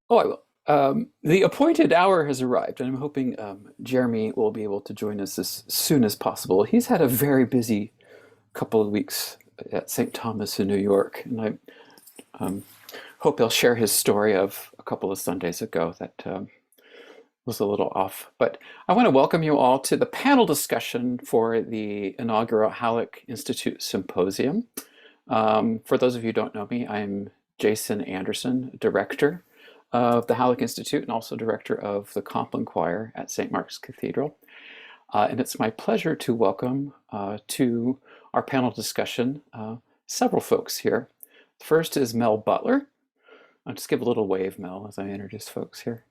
Oh, I will. The appointed hour has arrived, and I'm hoping Jeremy will be able to join us as soon as possible. He's had a very busy couple of weeks at St. Thomas in New York, and I um, hope he'll share his story of a couple of Sundays ago that was a little off. But I want to welcome you all to the panel discussion for the inaugural Hallock Institute Symposium. For those of you who don't know me, I'm Jason Anderson, director of the Hallock Institute and also director of the Compline Choir at St. Mark's Cathedral. And it's my pleasure to welcome to our panel discussion several folks here. First is Mel Butler. I'll just give a little wave, Mel, as I introduce folks here.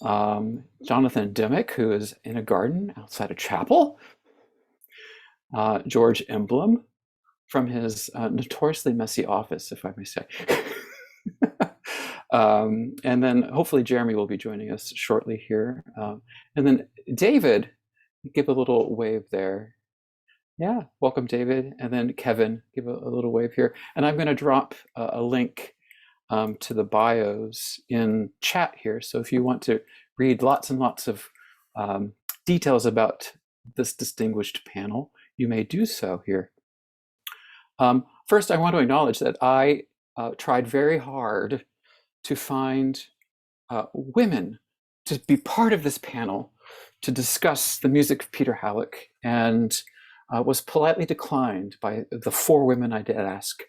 Jonathan Dimmock, who is in a garden outside a chapel. George Emblom, from his notoriously messy office, if I may say. And then hopefully Jeremy will be joining us shortly here. And then David, give a little wave there. Yeah, welcome David. And then Kevin, give a little wave here. And I'm going to drop a link to the bios in chat here. So if you want to read lots and lots of details about this distinguished panel, you may do so here. First, I want to acknowledge that I tried very hard to find women to be part of this panel to discuss the music of Peter Hallock, and was politely declined by the 4 women I did ask.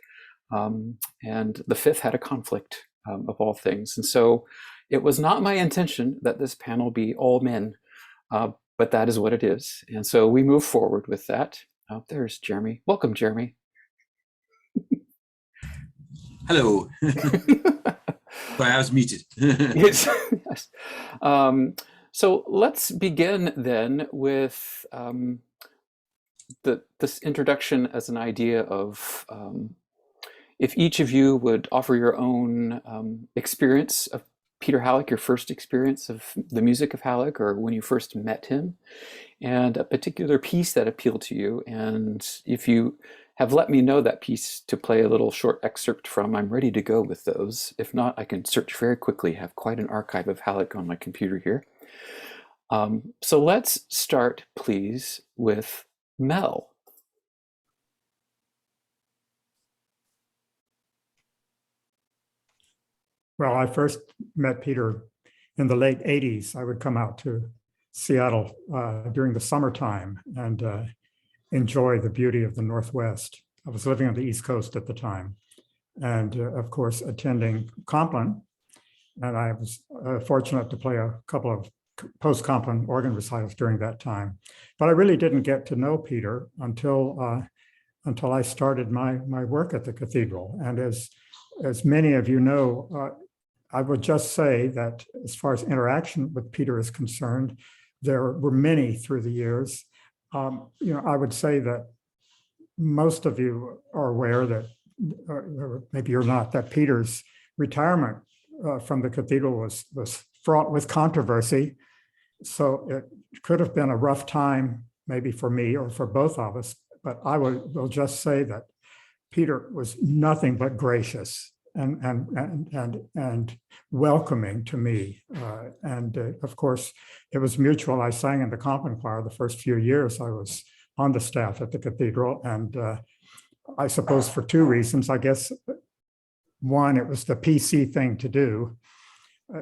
And the 5th had a conflict of all things. And so it was not my intention that this panel be all men, but that is what it is. And so we move forward with that. There's Jeremy. Welcome, Jeremy. Hello. Sorry, I was muted. Yes. So let's begin then with this introduction as an idea of if each of you would offer your own experience of Peter Hallock, your first experience of the music of Hallock, or when you first met him, and a particular piece that appealed to you. And if you have let me know that piece to play a little short excerpt from, I'm ready to go with those. If not, I can search very quickly. I have quite an archive of Hallock on my computer here. So let's start, please, with Mel. Well, I first met Peter in the late 80s. I would come out to Seattle during the summertime and enjoy the beauty of the Northwest. I was living on the East Coast at the time, and of course, attending Compline. And I was fortunate to play a couple of post-Compline organ recitals during that time. But I really didn't get to know Peter until I started my work at the cathedral. And as many of you know, I would just say that as far as interaction with Peter is concerned, there were many through the years. I would say that most of you are aware that, or maybe you're not, that Peter's retirement from the cathedral was fraught with controversy. So it could have been a rough time, maybe for me or for both of us. But I will just say that Peter was nothing but gracious and welcoming to me. Of course, it was mutual. I sang in the Compline Choir the first few years I was on the staff at the cathedral. And I suppose for 2 reasons. I guess one, it was the PC thing to do.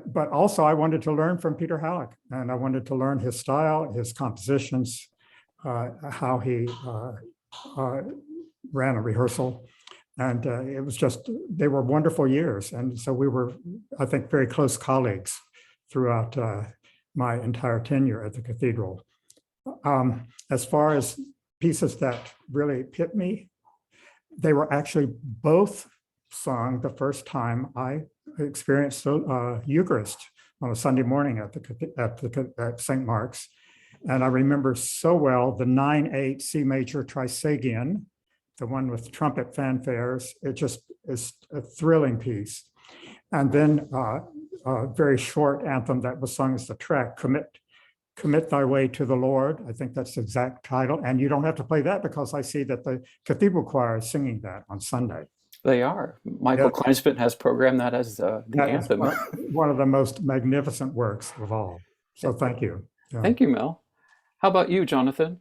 But also I wanted to learn from Peter Hallock, and I wanted to learn his style, his compositions, how he ran a rehearsal. And it was just, they were wonderful years. And so we were, I think, very close colleagues throughout my entire tenure at the cathedral. As far as pieces that really hit me, they were actually both sung the first time I experienced the Eucharist on a Sunday morning at St. Mark's. And I remember so well the 9/8 C major Trisagion, the one with trumpet fanfares. It just is a thrilling piece. And then a very short anthem that was sung as the track, Commit Thy Way to the Lord. I think that's the exact title. And you don't have to play that because I see that the cathedral choir is singing that on Sunday. They are. Michael Yeah, Kleinsmith has programmed that as the that is anthem. one of the most magnificent works of all. So thank you. Yeah. Thank you, Mel. How about you, Jonathan?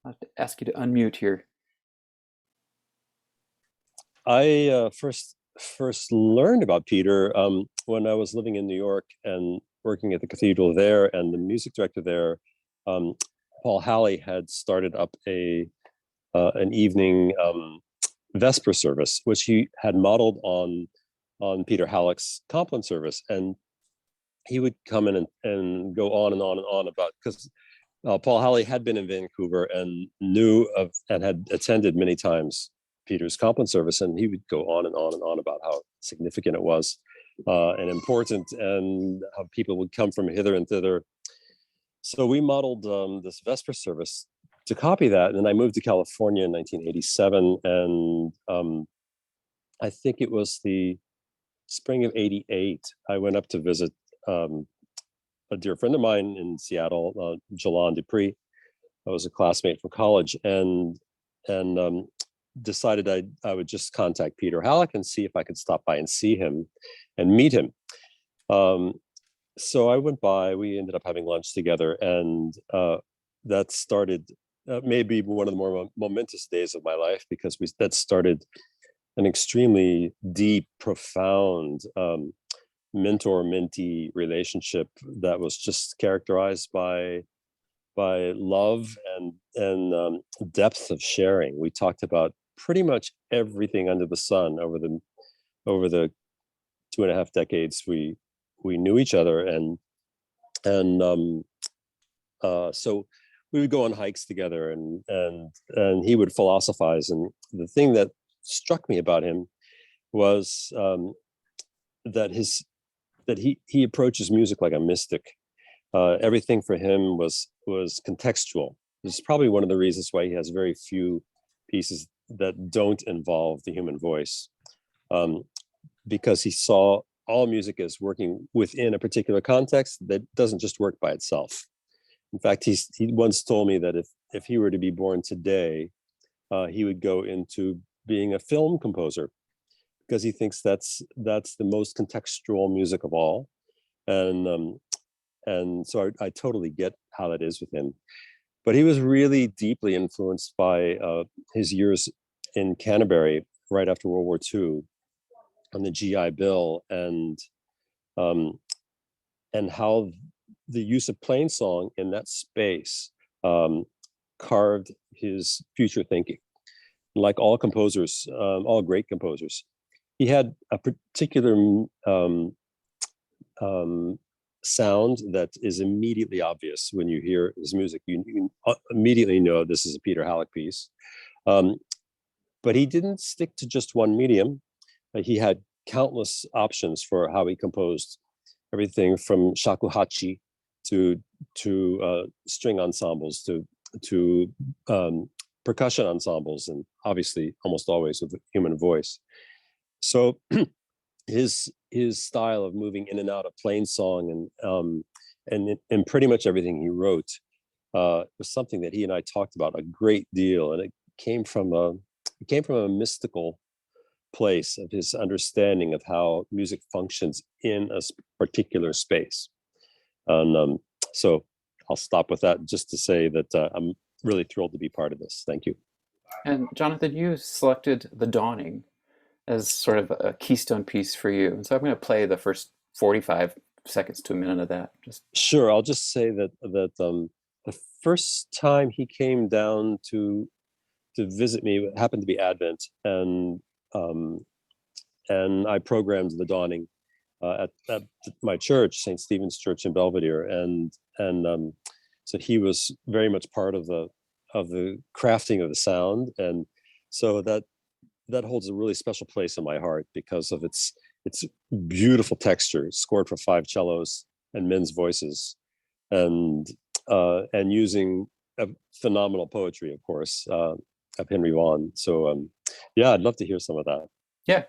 I have to ask you to unmute here. I first learned about Peter when I was living in New York and working at the cathedral there, and the music director there, Paul Halley, had started up an evening Vesper service, which he had modeled on Peter Hallock's Compline service, and he would come in and go on and on and on about, because Paul Halley had been in Vancouver and knew of and had attended many times Peter's Compline service, and he would go on and on and on about how significant it was and important, and how people would come from hither and thither. So we modeled this Vesper service to copy that, and then I moved to California in 1987, and I think it was the spring of '88. I went up to visit a dear friend of mine in Seattle, Jalan Dupree. I was a classmate from college, and decided I would just contact Peter Hallock and see if I could stop by and see him and meet him. So I went by. We ended up having lunch together, and that started maybe one of the more momentous days of my life, because that started an extremely deep, profound mentor-mentee relationship that was just characterized by love and depth of sharing. We talked about pretty much everything under the sun over the 2.5 decades we knew each other, and so we would go on hikes together, and he would philosophize. And the thing that struck me about him was that he approaches music like a mystic. Everything for him was contextual. This is probably one of the reasons why he has very few pieces that don't involve the human voice, because he saw all music as working within a particular context that doesn't just work by itself. In fact, he once told me that if he were to be born today, he would go into being a film composer, because he thinks that's the most contextual music of all. And so I totally get how that is with him. But he was really deeply influenced by his years in Canterbury right after World War II on the GI Bill, and how the use of plainsong in that space carved his future thinking. Like all composers, all great composers, he had a particular sound that is immediately obvious when you hear his music. You immediately know this is a Peter Hallock piece. But he didn't stick to just one medium. He had countless options for how he composed, everything from shakuhachi to string ensembles to percussion ensembles, and obviously almost always with a human voice. So his style of moving in and out of plainsong and pretty much everything he wrote was something that he and I talked about a great deal, and it came from a mystical place of his understanding of how music functions in a particular space. And so I'll stop with that just to say that I'm really thrilled to be part of this. Thank you. And Jonathan, you selected The Dawning as sort of a keystone piece for you. And so I'm going to play the first 45 seconds to a minute of that. Just Sure. I'll just say that the first time he came down to visit me, it happened to be Advent, and I programmed The Dawning at my church, St. Stephen's Church in Belvedere, and so he was very much part of the crafting of the sound, and so that holds a really special place in my heart because of its beautiful texture, scored for 5 cellos and men's voices, and using a phenomenal poetry, of course, of Henry Vaughan. So yeah, I'd love to hear some of that. yeah.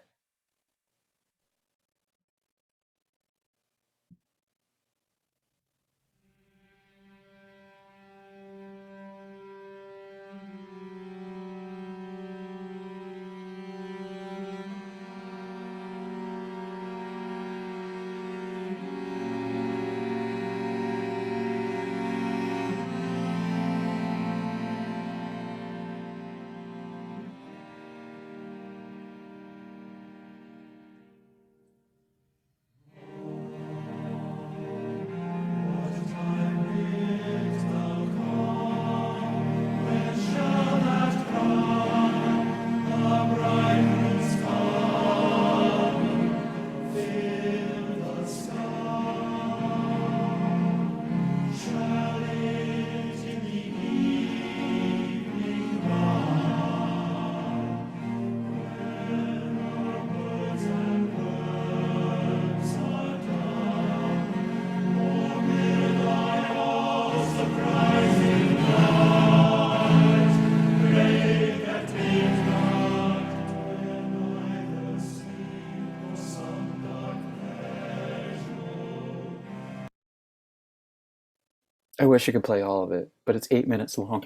I wish I could play all of it, but it's 8 minutes long.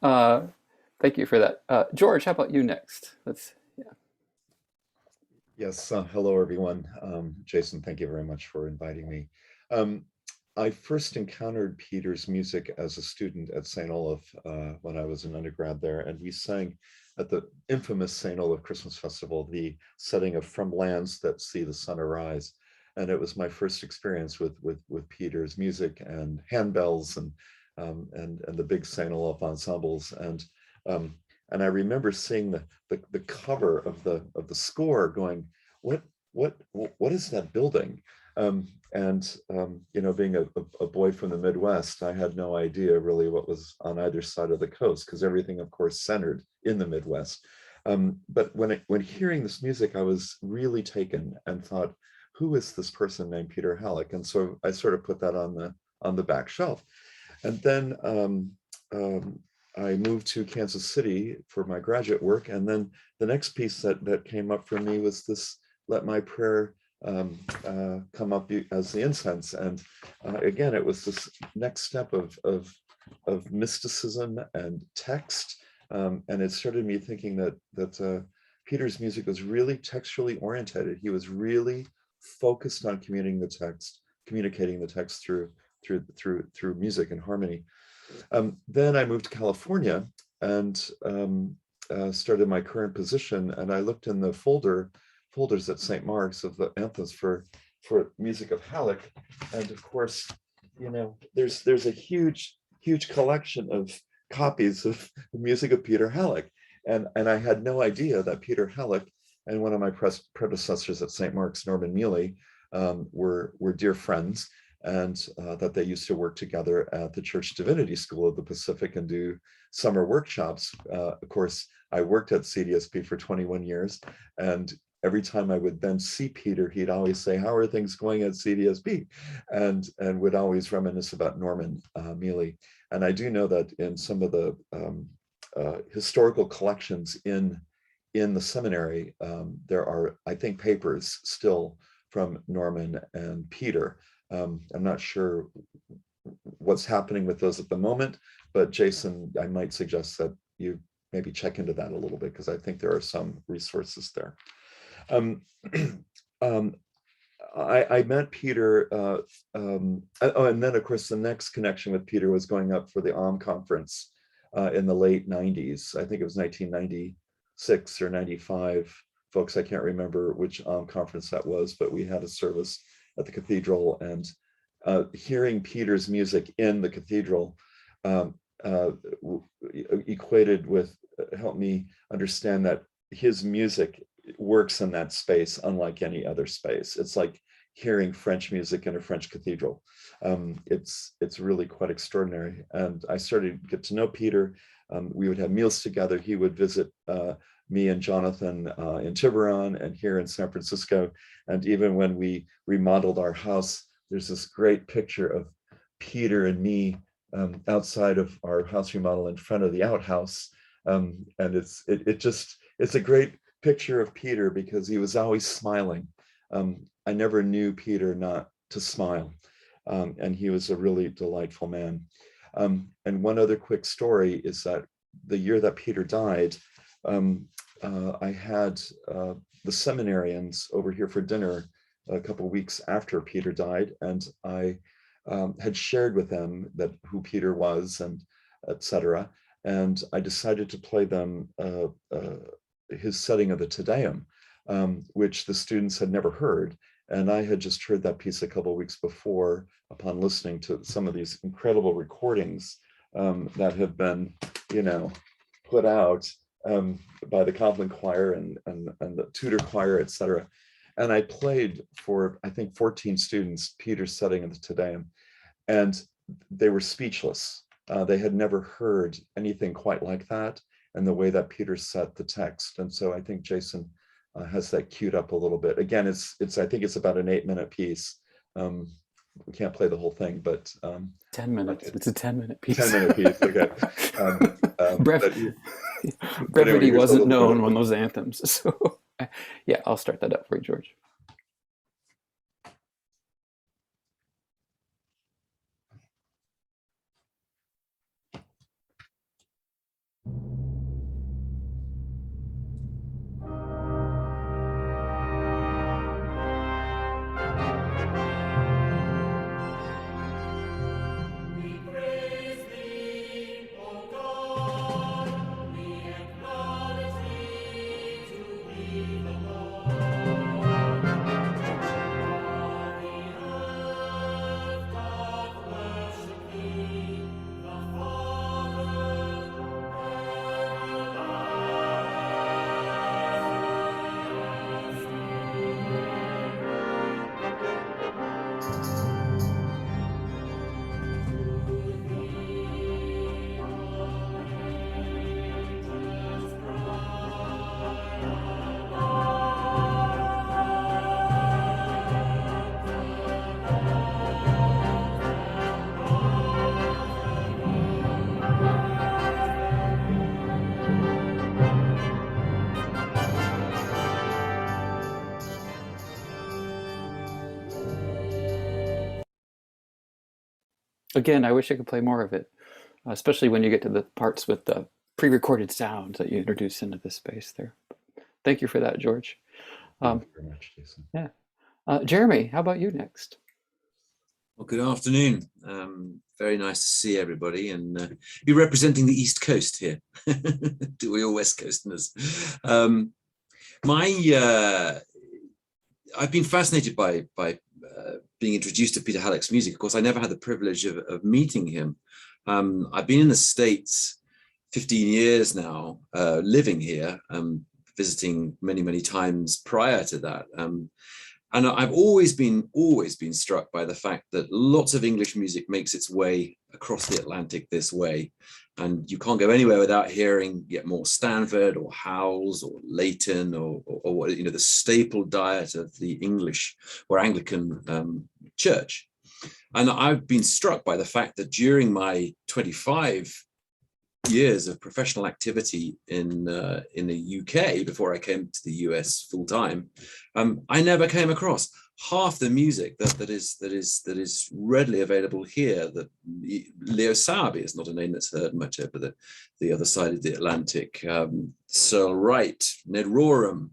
uh, thank you for that. George, how about you next? Yes, hello everyone. Jason, thank you very much for inviting me. I first encountered Peter's music as a student at St. Olaf when I was an undergrad there, and we sang at the infamous St. Olaf Christmas Festival the setting of From Lands That See the Sun Arise. And it was my first experience with Peter's music and handbells and the big St. Olaf ensembles. And I remember seeing the cover of the score, going, what is that building? You know, being a boy from the Midwest, I had no idea really what was on either side of the coast, because everything, of course, centered in the Midwest. But when hearing this music, I was really taken and thought, who is this person named Peter Hallock? And so I sort of put that on the back shelf. And then I moved to Kansas City for my graduate work. And then the next piece that came up for me was this, Let My Prayer come up as the incense. And again, it was this next step of mysticism and text. And it started me thinking that Peter's music was really textually oriented. He was really focused on communicating the text through music and harmony. Then I moved to California and started my current position, and I looked in the folders at St. Mark's of the anthems for music of Hallock, and of course, you know, there's a huge collection of copies of the music of Peter Hallock, and I had no idea that Peter Hallock and one of my predecessors at St. Mark's, Norman Mealy, were dear friends, and that they used to work together at the Church Divinity School of the Pacific and do summer workshops. Of course, I worked at CDSP for 21 years, and every time I would then see Peter, he'd always say, "How are things going at CDSP?" and would always reminisce about Norman Mealy. And I do know that in some of the historical collections in the seminary, there are, I think, papers still from Norman and Peter. I'm not sure what's happening with those at the moment, but Jason, I might suggest that you maybe check into that a little bit, because I think there are some resources there. I met Peter, and then of course the next connection with Peter was going up for the conference in the late 90s. I think it was 1996 or 95. Folks, I can't remember which conference that was, but we had a service at the cathedral, and hearing Peter's music in the cathedral equated with, helped me understand that his music works in that space unlike any other space. It's like hearing French music in a French cathedral. It's really quite extraordinary. And I started to get to know Peter. We would have meals together. He would visit me and Jonathan in Tiburon and here in San Francisco. And even when we remodeled our house, there's this great picture of Peter and me outside of our house remodel in front of the outhouse. And it's a great picture of Peter because he was always smiling. I never knew Peter not to smile. And he was a really delightful man. And one other quick story is that the year that Peter died, I had the seminarians over here for dinner a couple of weeks after Peter died, and I had shared with them who Peter was and etc. And I decided to play them his setting of the Te Deum, which the students had never heard. And I had just heard that piece a couple of weeks before upon listening to some of these incredible recordings that have been, put out by the Compline Choir and the Tudor Choir, etc. And I played for, I think, 14 students Peter's setting of the Te Deum, and they were speechless. They had never heard anything quite like that, and the way that Peter set the text. And so I think Jason has that queued up a little bit. Again, I think it's about an 8-minute piece. We can't play the whole thing, but 10 minutes. It's a 10-minute piece. 10-minute piece. Okay. Brevity anyway, wasn't known on those anthems. So yeah, I'll start that up for you, George. Again, I wish I could play more of it, especially when you get to the parts with the pre-recorded sounds that you introduce into this space there. Thank you for that, George. Thank you very much, Jason. Yeah. Jeremy, how about you next? Well, good afternoon. Very nice to see everybody and be representing the East Coast here to all your West Coasters. I've been fascinated by being introduced to Peter Hallock's music. Of course, I never had the privilege of meeting him. I've been in the States 15 years now, living here, visiting many times prior to that. And I've always been struck by the fact that lots of English music makes its way across the Atlantic this way. And you can't go anywhere without hearing yet more Stanford or Howells or Leighton or what, you know, the staple diet of the English or Anglican church. And I've been struck by the fact that during my 25 years of professional activity in the UK before I came to the US full time, I never came across half the music that is readily available here. That Leo Sowerby is not a name that's heard much over the other side of the Atlantic. Searle Wright, Ned Rorem,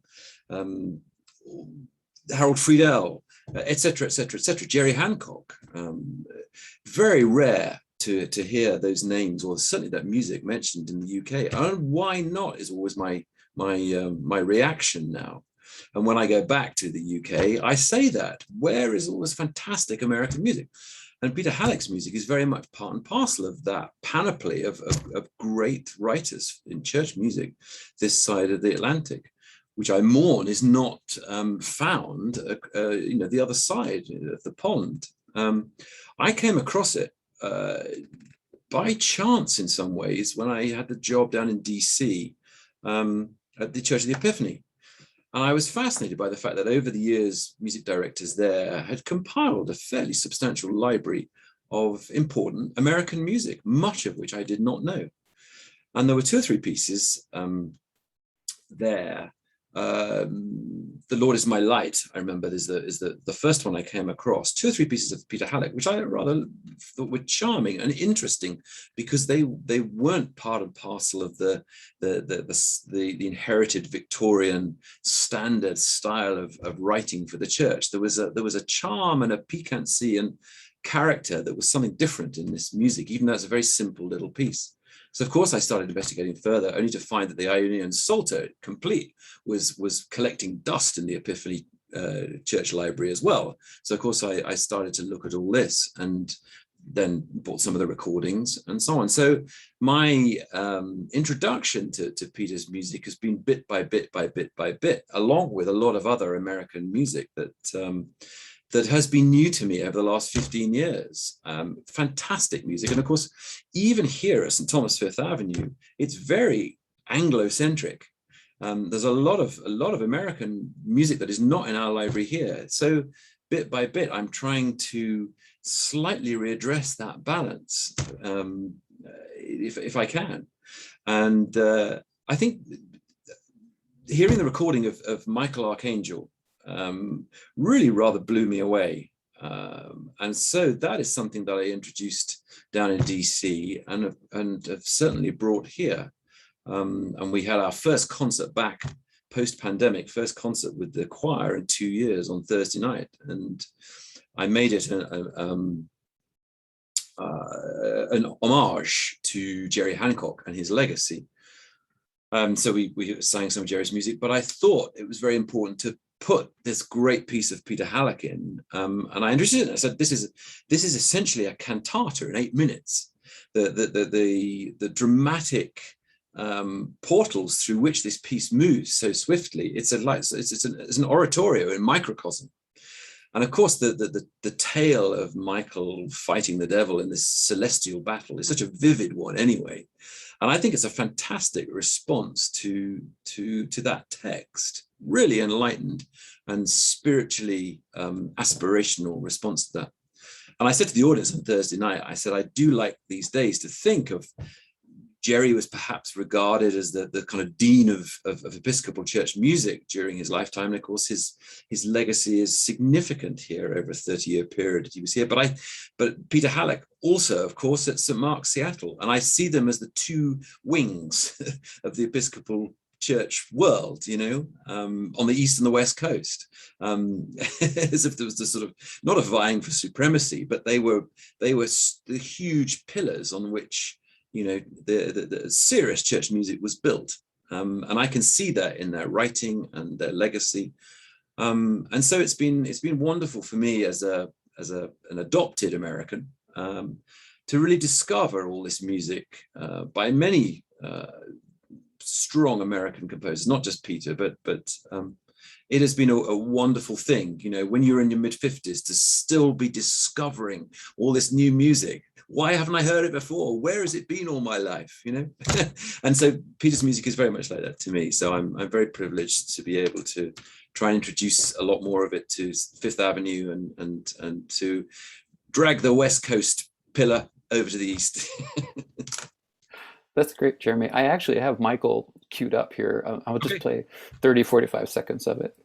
Harold Friedel, etc., etc., etc. Jerry Hancock. Very rare to hear those names, or certainly that music mentioned in the UK. And why not is always my reaction now. And when I go back to the UK, I say that, where is all this fantastic American music? And Peter Hallock's music is very much part and parcel of that panoply of great writers in church music this side of the Atlantic, which I mourn is not found, the other side of the pond. I came across it by chance in some ways when I had the job down in DC at the Church of the Epiphany. And I was fascinated by the fact that over the years, music directors there had compiled a fairly substantial library of important American music, much of which I did not know. And there were 2 or 3 pieces there. The Lord is My Light, I remember, is the first one I came across. 2 or 3 pieces of Peter Hallock, which I rather thought were charming and interesting because they weren't part and parcel of the inherited Victorian standard style of writing for the church. There was a charm and a piquancy and character that was something different in this music, even though it's a very simple little piece. So of course I started investigating further, only to find that the Ionian Psalter complete was collecting dust in the Epiphany church library as well. So of course I started to look at all this and then bought some of the recordings and so on. So my introduction to Peter's music has been bit by bit by bit by bit, along with a lot of other American music that has been new to me over the last 15 years. Fantastic music. And of course, even here at St. Thomas Fifth Avenue, it's very Anglo-centric. There's a lot of American music that is not in our library here. So bit by bit, I'm trying to slightly readdress that balance, if I can. And I think hearing the recording of Michael Archangel really rather blew me away. And so that is something that I introduced down in DC and have certainly brought here. And we had our first concert back post-pandemic, first concert with the choir in 2 years on Thursday night. And I made it an homage to Jerry Hancock and his legacy. So we sang some of Jerry's music, but I thought it was very important to put this great piece of Peter Hallock in, and I introduced it. I said, "This is essentially a cantata in 8 minutes. The dramatic portals through which this piece moves so swiftly. It's an oratorio in microcosm." And of course, the tale of Michael fighting the devil in this celestial battle is such a vivid one, anyway. And I think it's a fantastic response to that text. Really enlightened and spiritually aspirational response to that. And I said to the audience on Thursday night, I said, I do like these days to think of Jerry was perhaps regarded as the kind of dean of Episcopal Church music during his lifetime. And of course, his legacy is significant here over a 30-year period that he was here. But Peter Hallock also, of course, at St. Mark's, Seattle. And I see them as the two wings of the Episcopal Church world, you know, on the East and the West Coast, as if there was this sort of, not a vying for supremacy, but they were the huge pillars on which, you know, the serious church music was built. And I can see that in their writing and their legacy. And so it's been wonderful for me as an adopted American to really discover all this music by many strong American composers, not just Peter, but it has been a wonderful thing, you know, when you're in your mid-50s to still be discovering all this new music. Why haven't I heard it before? Where has it been all my life, you know? And so Peter's music is very much like that to me. So I'm very privileged to be able to try and introduce a lot more of it to Fifth Avenue and to drag the West Coast pillar over to the East. That's great, Jeremy. I actually have Michael queued up here. I'll just play 30, 45 seconds of it.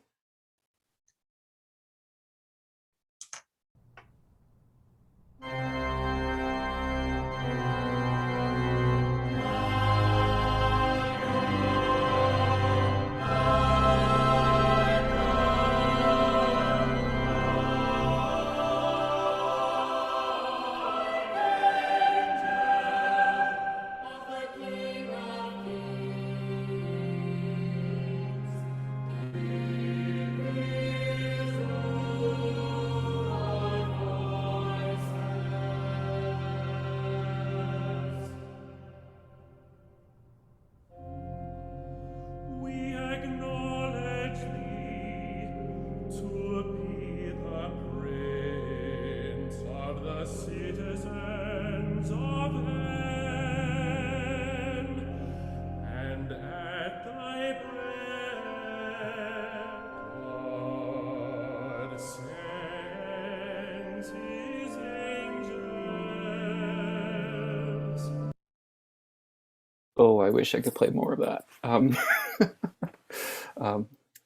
Oh, I wish I could play more of that.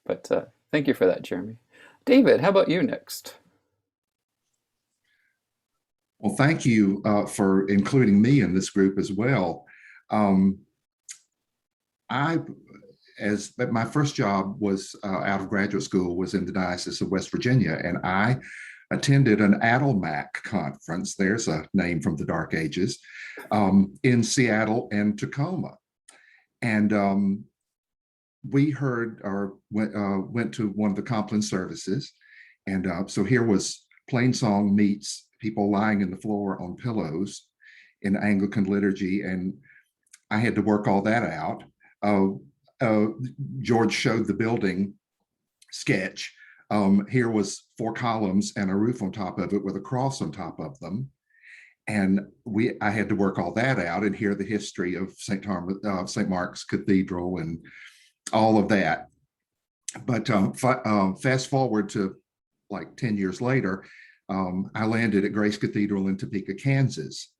But thank you for that, Jeremy. David, how about you next? Well, thank you for including me in this group as well. My first job was out of graduate school was in the Diocese of West Virginia, and I attended an ADLMAC conference, there's a name from the Dark Ages, in Seattle and Tacoma. And we heard or went to one of the Compline services. And so here was plain song meets people lying in the floor on pillows in Anglican liturgy. And I had to work all that out. George showed the building sketch. Here was 4 columns and a roof on top of it with a cross on top of them. And I had to work all that out and hear the history of St. Mark's Cathedral and all of that. But fast forward to like 10 years later, I landed at Grace Cathedral in Topeka, Kansas.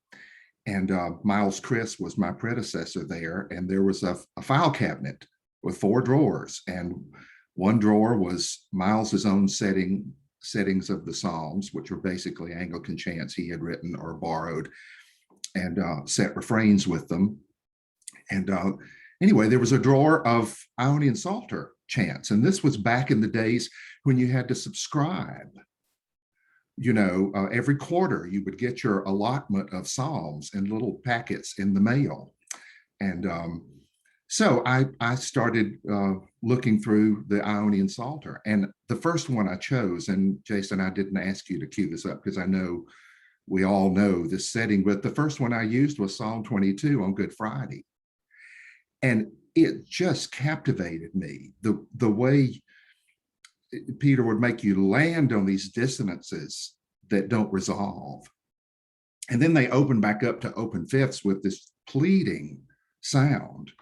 And Miles Criss was my predecessor there. And there was a file cabinet with 4 drawers. And one drawer was Miles's own settings of the Psalms, which were basically Anglican chants he had written or borrowed, and set refrains with them. And anyway, there was a drawer of Ionian Psalter chants. And this was back in the days when you had to subscribe. You know, every quarter you would get your allotment of Psalms in little packets in the mail. And so I started looking through the Ionian Psalter. And the first one I chose, and Jason, I didn't ask you to cue this up because I know we all know this setting, but the first one I used was Psalm 22 on Good Friday. And it just captivated me, the way Peter would make you land on these dissonances that don't resolve. And then they open back up to open fifths with this pleading sound.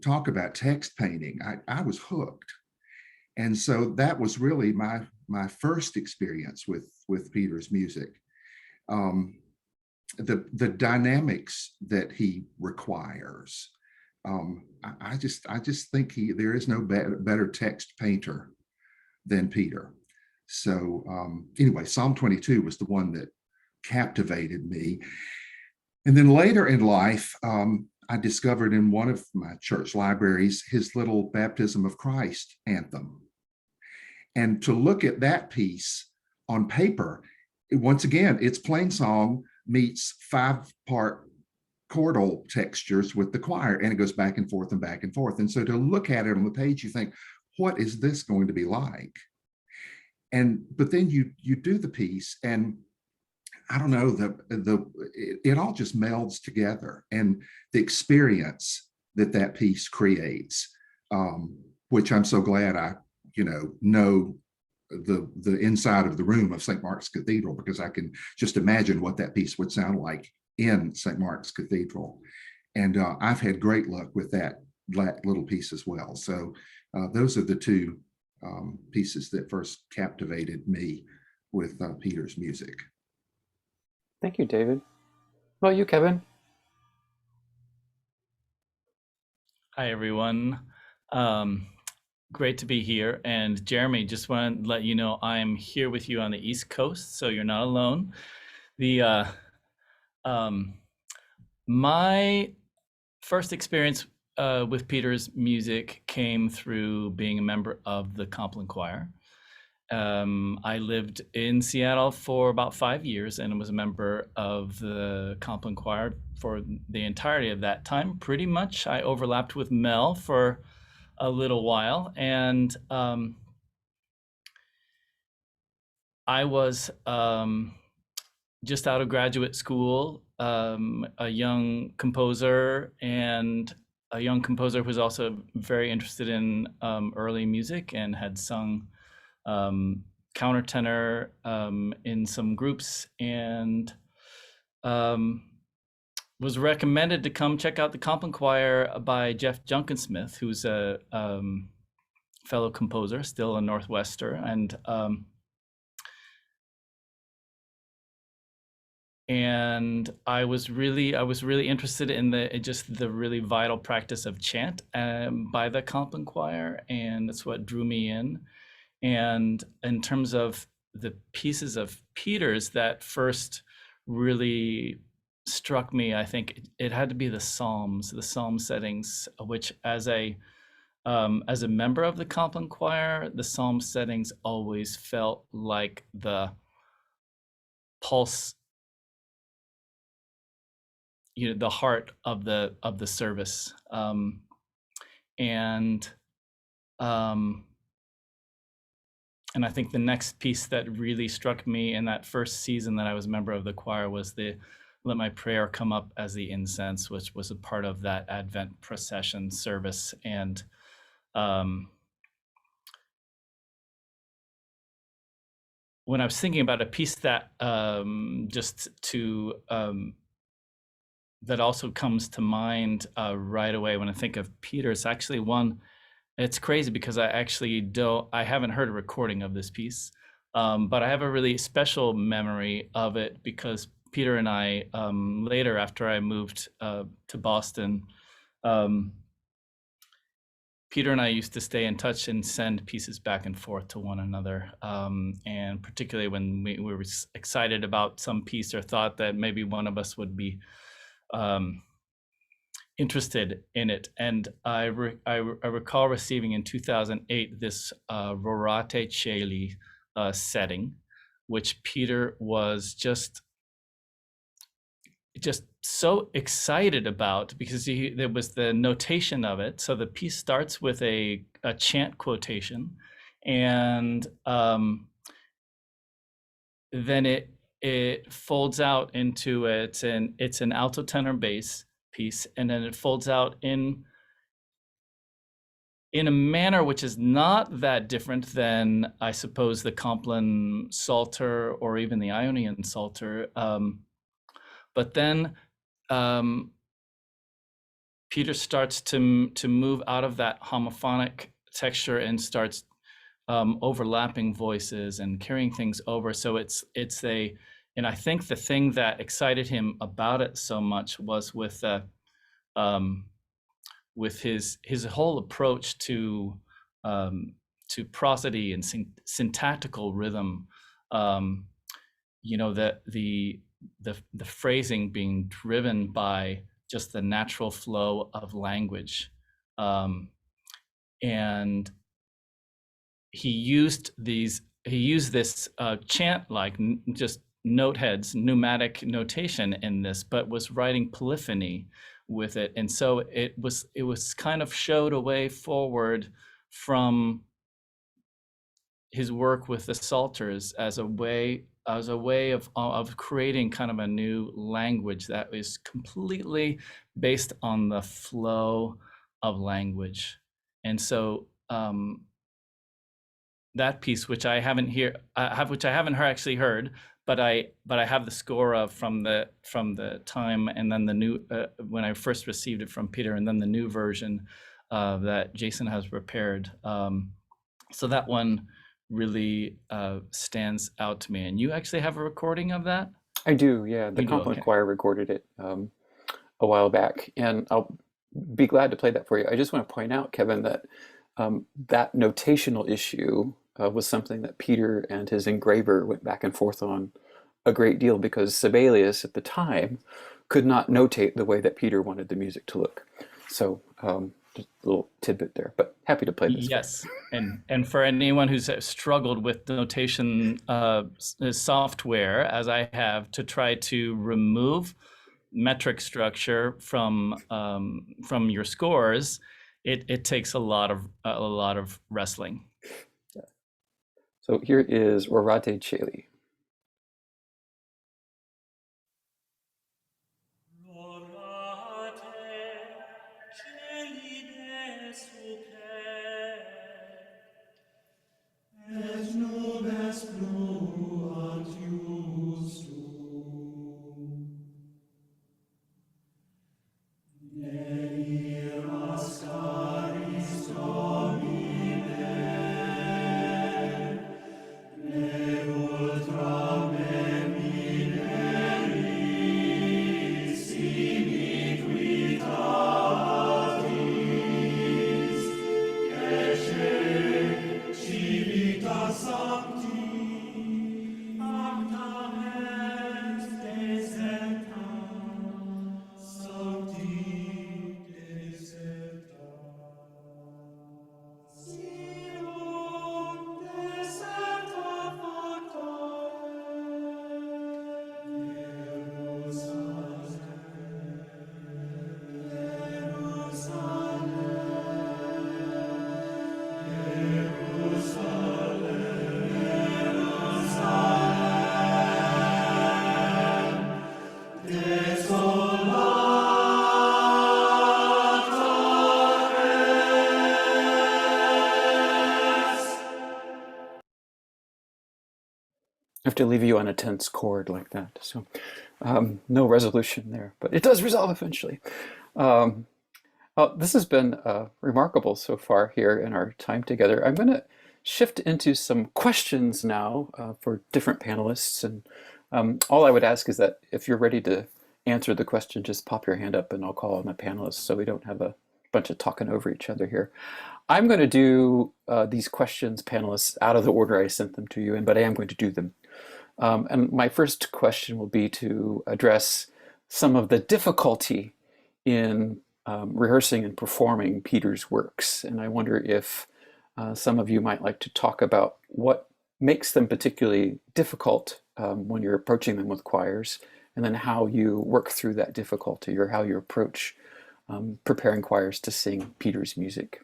Talk about text painting. I was hooked. And so that was really my first experience with Peter's music. the dynamics that he requires. I just think there is no better text painter than Peter. So anyway, Psalm 22 was the one that captivated me. And then later in life, I discovered in one of my church libraries his little Baptism of Christ anthem. And to look at that piece on paper, once again, it's plain song meets 5-part chordal textures with the choir, and it goes back and forth and back and forth. And so to look at it on the page, you think, what is this going to be like? But then you do the piece, and I don't know, it all just melds together, and the experience that piece creates, which I'm so glad I know the inside of the room of St. Mark's Cathedral, because I can just imagine what that piece would sound like in St. Mark's Cathedral. And I've had great luck with that little piece as well. So those are the two pieces that first captivated me with Peter's music. Thank you, David. Well, you, Kevin. Hi, everyone. Great to be here. And Jeremy, just want to let you know I'm here with you on the East Coast, so you're not alone. My first experience with Peter's music came through being a member of the Compline Choir. I lived in Seattle for about 5 years and was a member of the Compline Choir for the entirety of that time. Pretty much I overlapped with Mel for a little while, and I was just out of graduate school, a young composer, and a young composer who was also very interested in early music and had sung countertenor in some groups, and was recommended to come check out the Compline Choir by Jeff Junkensmith, who's a fellow composer, still a Northwester, and I was really interested in the really vital practice of chant by the Compline Choir, and that's what drew me in. And in terms of the pieces of Peter's that first really struck me, I think it had to be the psalm settings, which as a member of the Compline Choir, the psalm settings always felt like the pulse, the heart of the service. And I think the next piece that really struck me in that first season that I was a member of the choir was the Let My Prayer Come Up as the Incense, which was a part of that Advent procession service. And when I was thinking about a piece that that also comes to mind right away when I think of Peter, it's actually one. It's crazy because I haven't heard a recording of this piece, but I have a really special memory of it because Peter and I, later after I moved to Boston, Peter and I used to stay in touch and send pieces back and forth to one another. And particularly when we were excited about some piece or thought that maybe one of us would be interested in it. And I recall receiving in 2008 this Rorate Caeli setting, which Peter was just so excited about because there was the notation of it. So the piece starts with a chant quotation, and then it folds out into it's an alto tenor bass piece, and then it folds out in a manner which is not that different than, I suppose, the Compline Psalter or even the Ionian Psalter. But then Peter starts to move out of that homophonic texture and starts overlapping voices and carrying things over. So it's a And I think the thing that excited him about it so much was with his whole approach to prosody and syntactical rhythm. You know, that the phrasing being driven by just the natural flow of language, and he used this chant-like just note heads, pneumatic notation in this, but was writing polyphony with it, and so it was kind of showed a way forward from his work with the Psalters as a way of creating kind of a new language that is completely based on the flow of language. And so that piece, which I haven't actually heard, but I have the score of from the time, and then the new when I first received it from Peter, and then the new version that Jason has prepared. So that one really stands out to me. And you actually have a recording of that? I do, yeah. The You do, Compliment okay. Choir recorded it a while back, and I'll be glad to play that for you. I just want to point out, Kevin, that that notational issue was something that Peter and his engraver went back and forth on a great deal, because Sibelius at the time could not notate the way that Peter wanted the music to look. So just a little tidbit there, but happy to play this. Yes, and for anyone who's struggled with notation software, as I have, to try to remove metric structure from your scores, it takes a lot of wrestling. Yeah. So here is Rorate Cheli. Et nubes pluant iustum, Dei ascaris Domine, ne ultra memineris iniquitatis, ecce civitas sancti, acta est deserta, sancti deserta. Sion deserta facta Jerusalem, I have to leave you on a tense chord like that. So no resolution there, but it does resolve eventually. This has been remarkable so far here in our time together. I'm going to shift into some questions now for different panelists. And all I would ask is that if you're ready to answer the question, just pop your hand up and I'll call on the panelists so we don't have a bunch of talking over each other here. I'm going to do these questions, panelists, out of the order I sent them to you in, but I am going to do them. And my first question will be to address some of the difficulty in rehearsing and performing Peter's works. And I wonder if some of you might like to talk about what makes them particularly difficult when you're approaching them with choirs, and then how you work through that difficulty, or how you approach preparing choirs to sing Peter's music.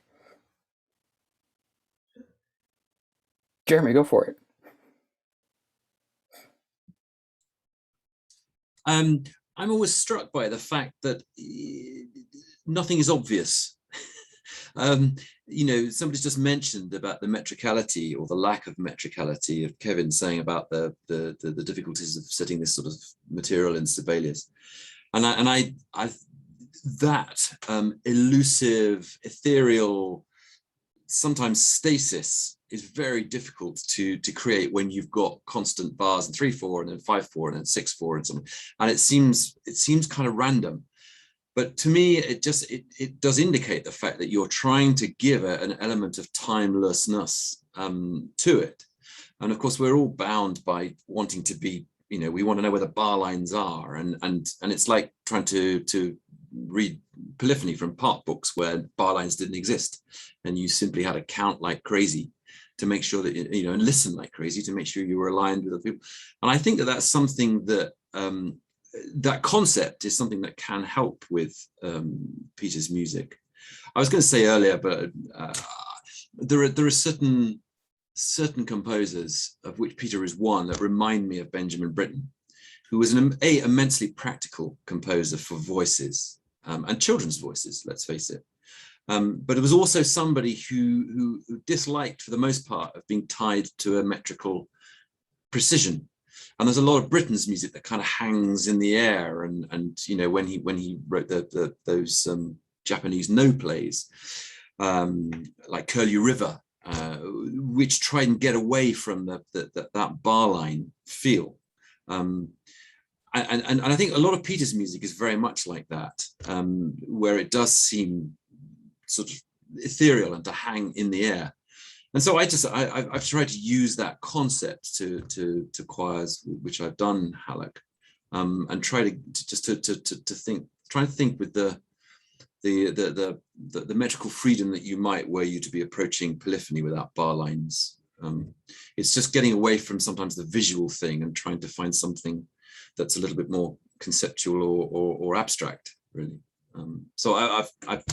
Jeremy, go for it. I'm always struck by the fact that nothing is obvious. You know, somebody's just mentioned about the metricality or the lack of metricality of Kevin saying about the difficulties of setting this sort of material in Sibelius, and I that elusive, ethereal, sometimes stasis is very difficult to create when you've got constant bars and 3/4 and then 5/4 and then 6/4 and something, and it seems kind of random. But to me, it does indicate the fact that you're trying to give an element of timelessness to it. And of course, we're all bound by wanting to be, we want to know where the bar lines are, and it's like trying to read polyphony from part books where bar lines didn't exist, and you simply had to count like crazy to make sure that and listen like crazy to make sure you were aligned with other people. And I think that that's something that that concept is something that can help with Peter's music. I was going to say earlier, but there are certain composers, of which Peter is one, that remind me of Benjamin Britten, who was an immensely practical composer for voices and children's voices, let's face it. But it was also somebody who disliked, for the most part, of being tied to a metrical precision. And there's a lot of Britten's music that kind of hangs in the air. And when he wrote those Japanese no plays, like Curlew River, which tried and get away from that bar line feel. And I think a lot of Peter's music is very much like that, where it does seem sort of ethereal and to hang in the air. And so I've tried to use that concept to choirs, which I've done, Hallock, and try to think with the metrical freedom that you might were you to be approaching polyphony without bar lines. It's just getting away from sometimes the visual thing and trying to find something that's a little bit more conceptual or abstract, really. So I've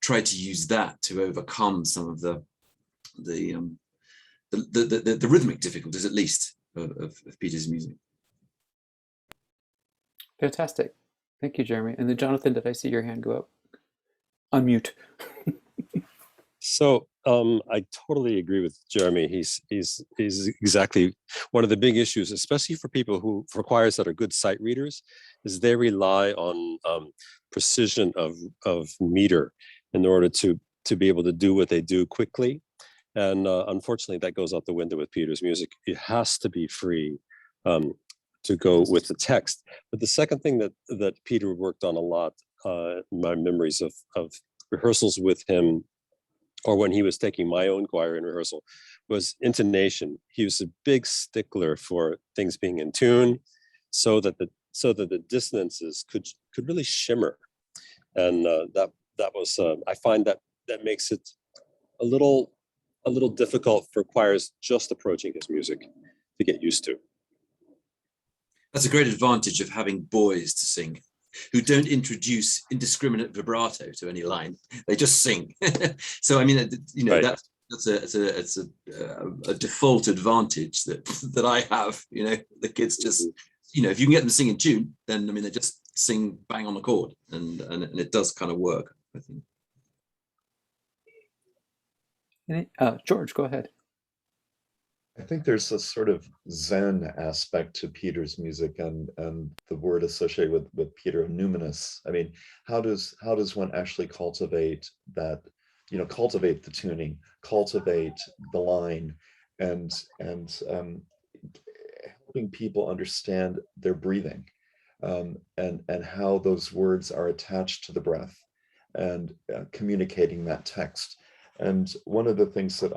tried to use that to overcome some of the rhythmic difficulties, at least, of Peter's music. Fantastic. Thank you, Jeremy. And then Jonathan, did I see your hand go up? Unmute. So I totally agree with Jeremy. He's exactly one of the big issues, especially for people for choirs that are good sight readers, is they rely on precision of meter in order to be able to do what they do quickly. And unfortunately, that goes out the window with Peter's music. It has to be free to go with the text. But the second thing that Peter worked on a lot, my memories of rehearsals with him, or when he was taking my own choir in rehearsal, was intonation. He was a big stickler for things being in tune, so that the dissonances could really shimmer. And that was I find that makes it a little difficult for choirs just approaching his music to get used to. That's a great advantage of having boys to sing, who don't introduce indiscriminate vibrato to any line. They just sing. So I mean, right. That's a default advantage that I have. The kids just, if you can get them to sing in tune, then I mean they just sing bang on the chord, and it does kind of work, I think. George, go ahead. I think there's a sort of Zen aspect to Peter's music, and the word associated with Peter, numinous. I mean, how does one actually cultivate that? Cultivate the tuning, cultivate the line, and helping people understand their breathing, and how those words are attached to the breath, and communicating that text. And one of the things that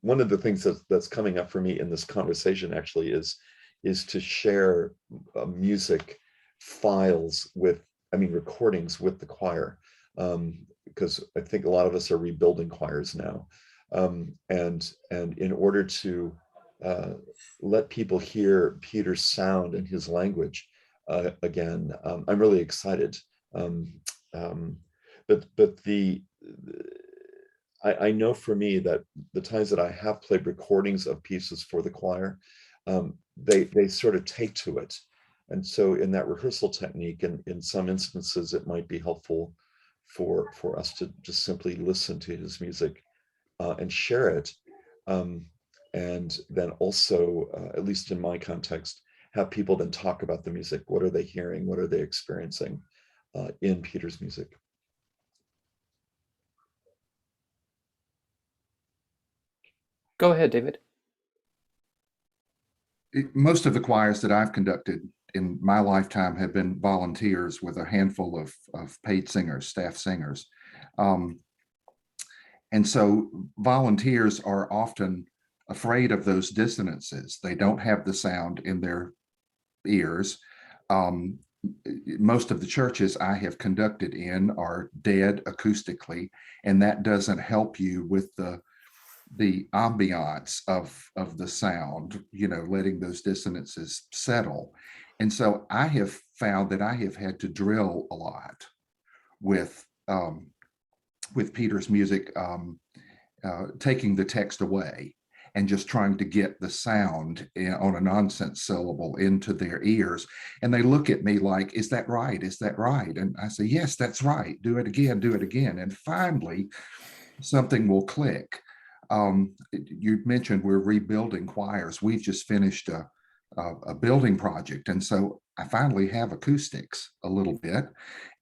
one of the things that's coming up for me in this conversation actually is to share music files recordings with the choir, because I think a lot of us are rebuilding choirs now, and in order to let people hear Peter's sound and his language again, I'm really excited. But I know for me that the times that I have played recordings of pieces for the choir, they sort of take to it. And so in that rehearsal technique, and in some instances, it might be helpful for us to just simply listen to his music and share it. And then also, at least in my context, have people then talk about the music. What are they hearing? What are they experiencing in Peter's music? Go ahead, David. Most of the choirs that I've conducted in my lifetime have been volunteers with a handful of paid singers, staff singers. And so volunteers are often afraid of those dissonances. They don't have the sound in their ears. Most of the churches I have conducted in are dead acoustically, and that doesn't help you with the ambiance of the sound, letting those dissonances settle. And so I have found that I have had to drill a lot with Peter's music, taking the text away and just trying to get the sound on a nonsense syllable into their ears. And they look at me like, is that right? Is that right? And I say, yes, that's right. Do it again, do it again. And finally, something will click. You mentioned we're rebuilding choirs. We've just finished a building project. And so I finally have acoustics a little bit,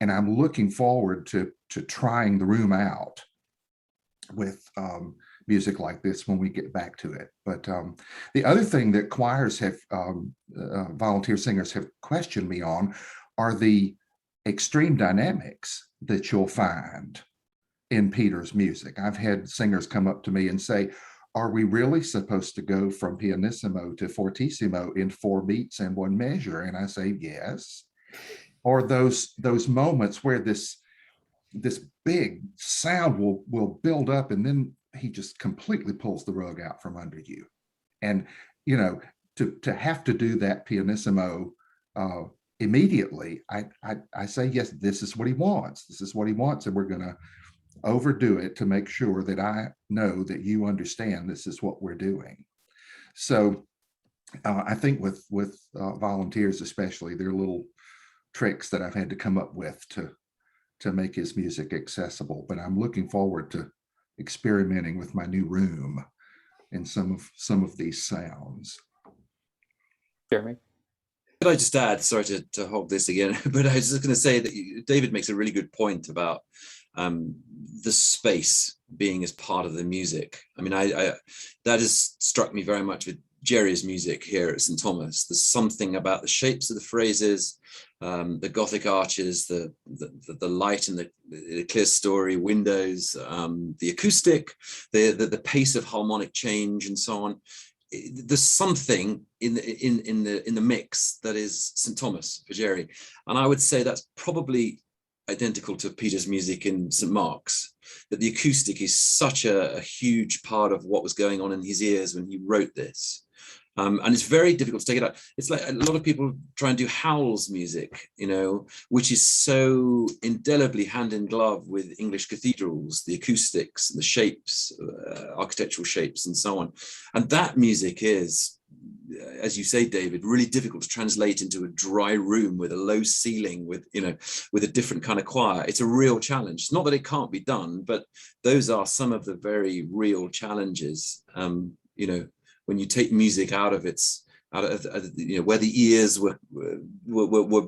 and I'm looking forward to trying the room out with music like this when we get back to it. But the other thing that choirs have, volunteer singers have questioned me on are the extreme dynamics that you'll find in Peter's music. I've had singers come up to me and say, are we really supposed to go from pianissimo to fortissimo in 4 beats and 1 measure? And I say, yes. Or those moments where this big sound will build up, and then he just completely pulls the rug out from under you. And, to have to do that pianissimo immediately, I say, yes, this is what he wants. This is what he wants. And we're going to overdo it to make sure that I know that you understand this is what we're doing. So I think with volunteers especially, there are little tricks that I've had to come up with to make his music accessible. But I'm looking forward to experimenting with my new room and some of these sounds. Jeremy? Could I just add, sorry to hog this again, but I was just going to say that David makes a really good point about the space being as part of the music. I mean, I that has struck me very much with Jerry's music here at St. Thomas. There's something about the shapes of the phrases, the Gothic arches, the light and the clear story windows, the acoustic, the pace of harmonic change, and so on. There's something in the mix that is St. Thomas for Jerry, and I would say that's probably identical to Peter's music in St. Mark's, that the acoustic is such a huge part of what was going on in his ears when he wrote this. And it's very difficult to take it out. It's like a lot of people try and do Howell's music, which is so indelibly hand in glove with English cathedrals, the acoustics, the shapes, architectural shapes, and so on. And that music is, as you say, David, really difficult to translate into a dry room with a low ceiling, with a different kind of choir. It's a real challenge. It's not that it can't be done, but those are some of the very real challenges. When you take music out of where the ears were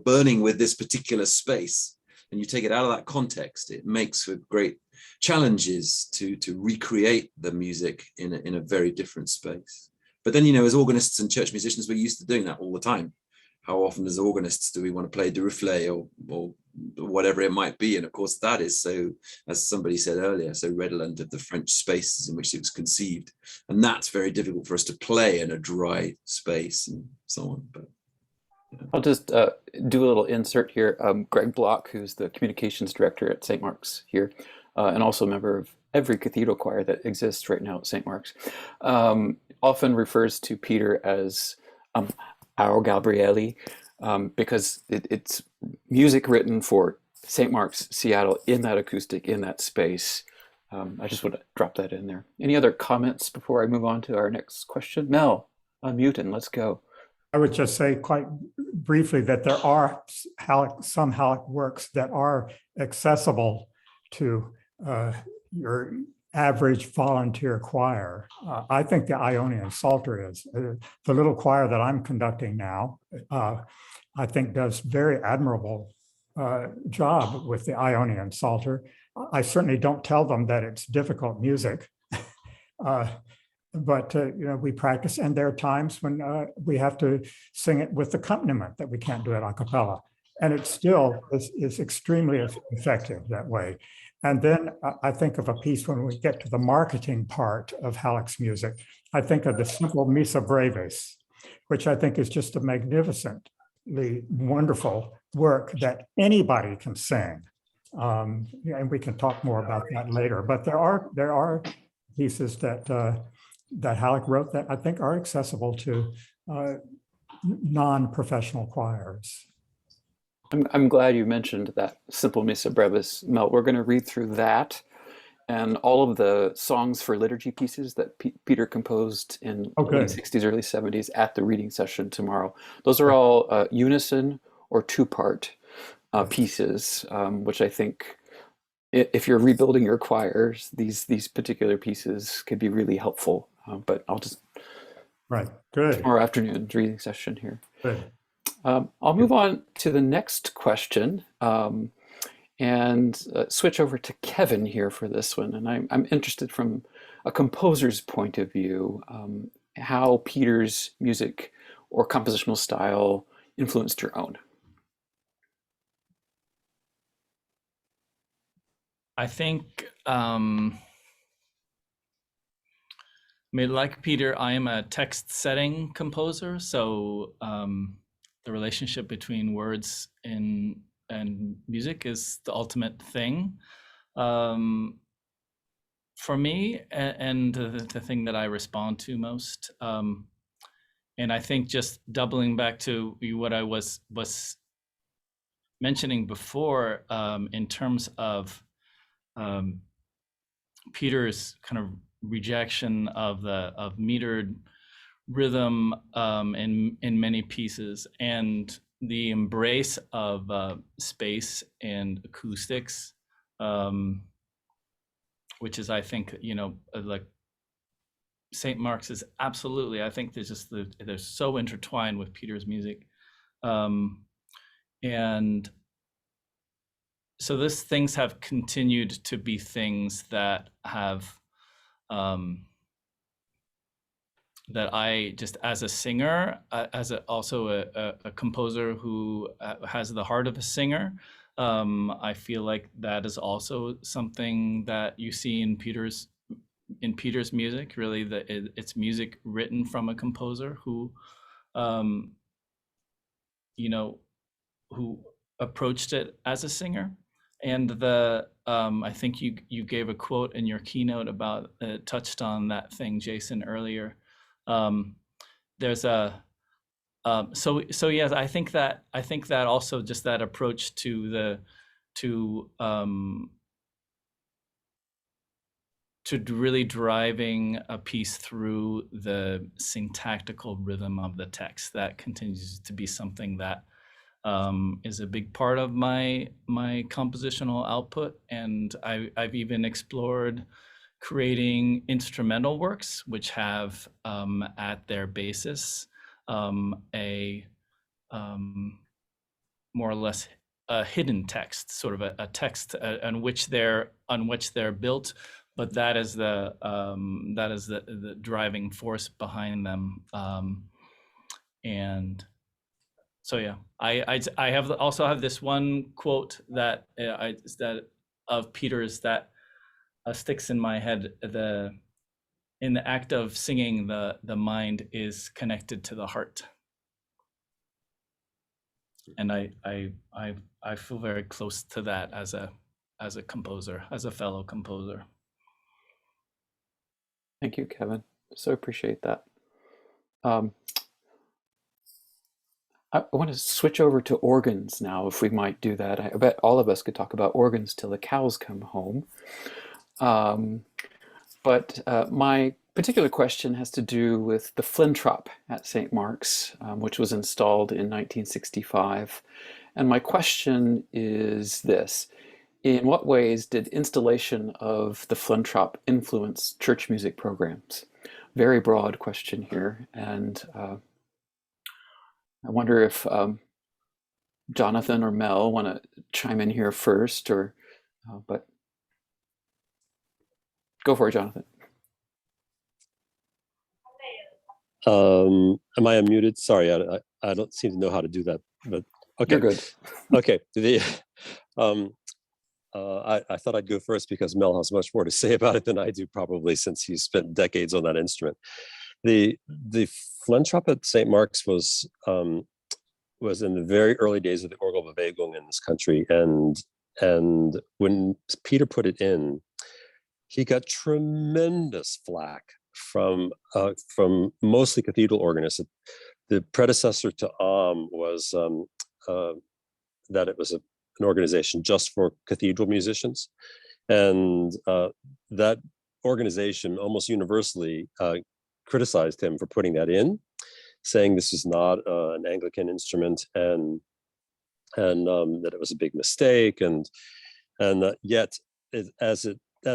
burning with this particular space, and you take it out of that context, it makes for great challenges to recreate the music in a very different space. But then, as organists and church musicians, we're used to doing that all the time. How often as organists do we want to play de Rufflet or whatever it might be? And of course, that is so, as somebody said earlier, so redolent of the French spaces in which it was conceived. And that's very difficult for us to play in a dry space and so on. But I'll just do a little insert here. Greg Block, who's the communications director at St. Mark's here, and also a member of every cathedral choir that exists right now at St. Mark's, often refers to Peter as our Gabrieli, because it's music written for St. Mark's, Seattle, in that acoustic, in that space. I just want to drop that in there. Any other comments before I move on to our next question? Mel, unmute and let's go. I would just say quite briefly that there are some Hallock works that are accessible to your average volunteer choir. I think the Ionian Psalter is. The little choir that I'm conducting now, I think does very admirable job with the Ionian Psalter. I certainly don't tell them that it's difficult music. we practice, and there are times when we have to sing it with accompaniment that we can't do it a cappella, and it still is extremely effective that way. And then I think of a piece when we get to the marketing part of Hallock's music. I think of the simple Missa Brevis, which I think is just a magnificently wonderful work that anybody can sing. And we can talk more about that later. But there are pieces that that Hallock wrote that I think are accessible to non-professional choirs. I'm glad you mentioned that simple Missa Brevis, Mel. We're going to read through that and all of the songs for liturgy pieces that Peter composed in late 60s, early 70s at the reading session tomorrow. Those are all unison or two-part pieces, which I think if you're rebuilding your choirs, these particular pieces could be really helpful. But I'll just good tomorrow afternoon reading session here. Good. I'll move on to the next question and switch over to Kevin here for this one. And I'm interested from a composer's point of view, how Peter's music or compositional style influenced your own. I think, like Peter, I am a text setting composer. So the relationship between words and music is the ultimate thing for me, and the thing that I respond to most. And I think just doubling back to what I was mentioning before, in terms of Peter's kind of rejection of metered rhythm in many pieces, and the embrace of space and acoustics, which is, I think, like St. Mark's is absolutely, I think they're so intertwined with Peter's music. And so these things have continued to be things that have, that I just, as a singer, also a composer who has the heart of a singer, I feel like that is also something that you see in Peter's music. Really, it's music written from a composer who, who approached it as a singer. And I think you gave a quote in your keynote about, touched on that thing, Jason, earlier. There's a so yes, I think that also just that approach to really driving a piece through the syntactical rhythm of the text, that continues to be something that is a big part of my compositional output. And I've even explored creating instrumental works which have at their basis a more or less a hidden text, sort of a text on which they're built, but that is the driving force behind them. And so yeah, I also have this one quote that of Peter's that sticks in my head. In the act of singing, the mind is connected to the heart, and I feel very close to that as a composer, as a fellow composer. Thank you, Kevin. So appreciate that. I want to switch over to organs now, if we might do that. I bet all of us could talk about organs till the cows come home. But my particular question has to do with the Flintrop at St. Mark's, which was installed in 1965. And my question is this: in what ways did installation of the Flintrop influence church music programs? Very broad question here. And I wonder if Jonathan or Mel want to chime in here first, or but go for it, Jonathan. Am I unmuted? Sorry, I don't seem to know how to do that, but okay. You're good. Okay. I thought I'd go first because Mel has much more to say about it than I do, probably, since he's spent decades on that instrument. The Flentrop at St. Mark's was in the very early days of the Orgelbewegung in this country, and when Peter put it in, he got tremendous flack from mostly cathedral organists. The predecessor to was that it was an organization just for cathedral musicians, and that organization almost universally criticized him for putting that in, saying this is not an Anglican instrument, and that it was a big mistake, and yet as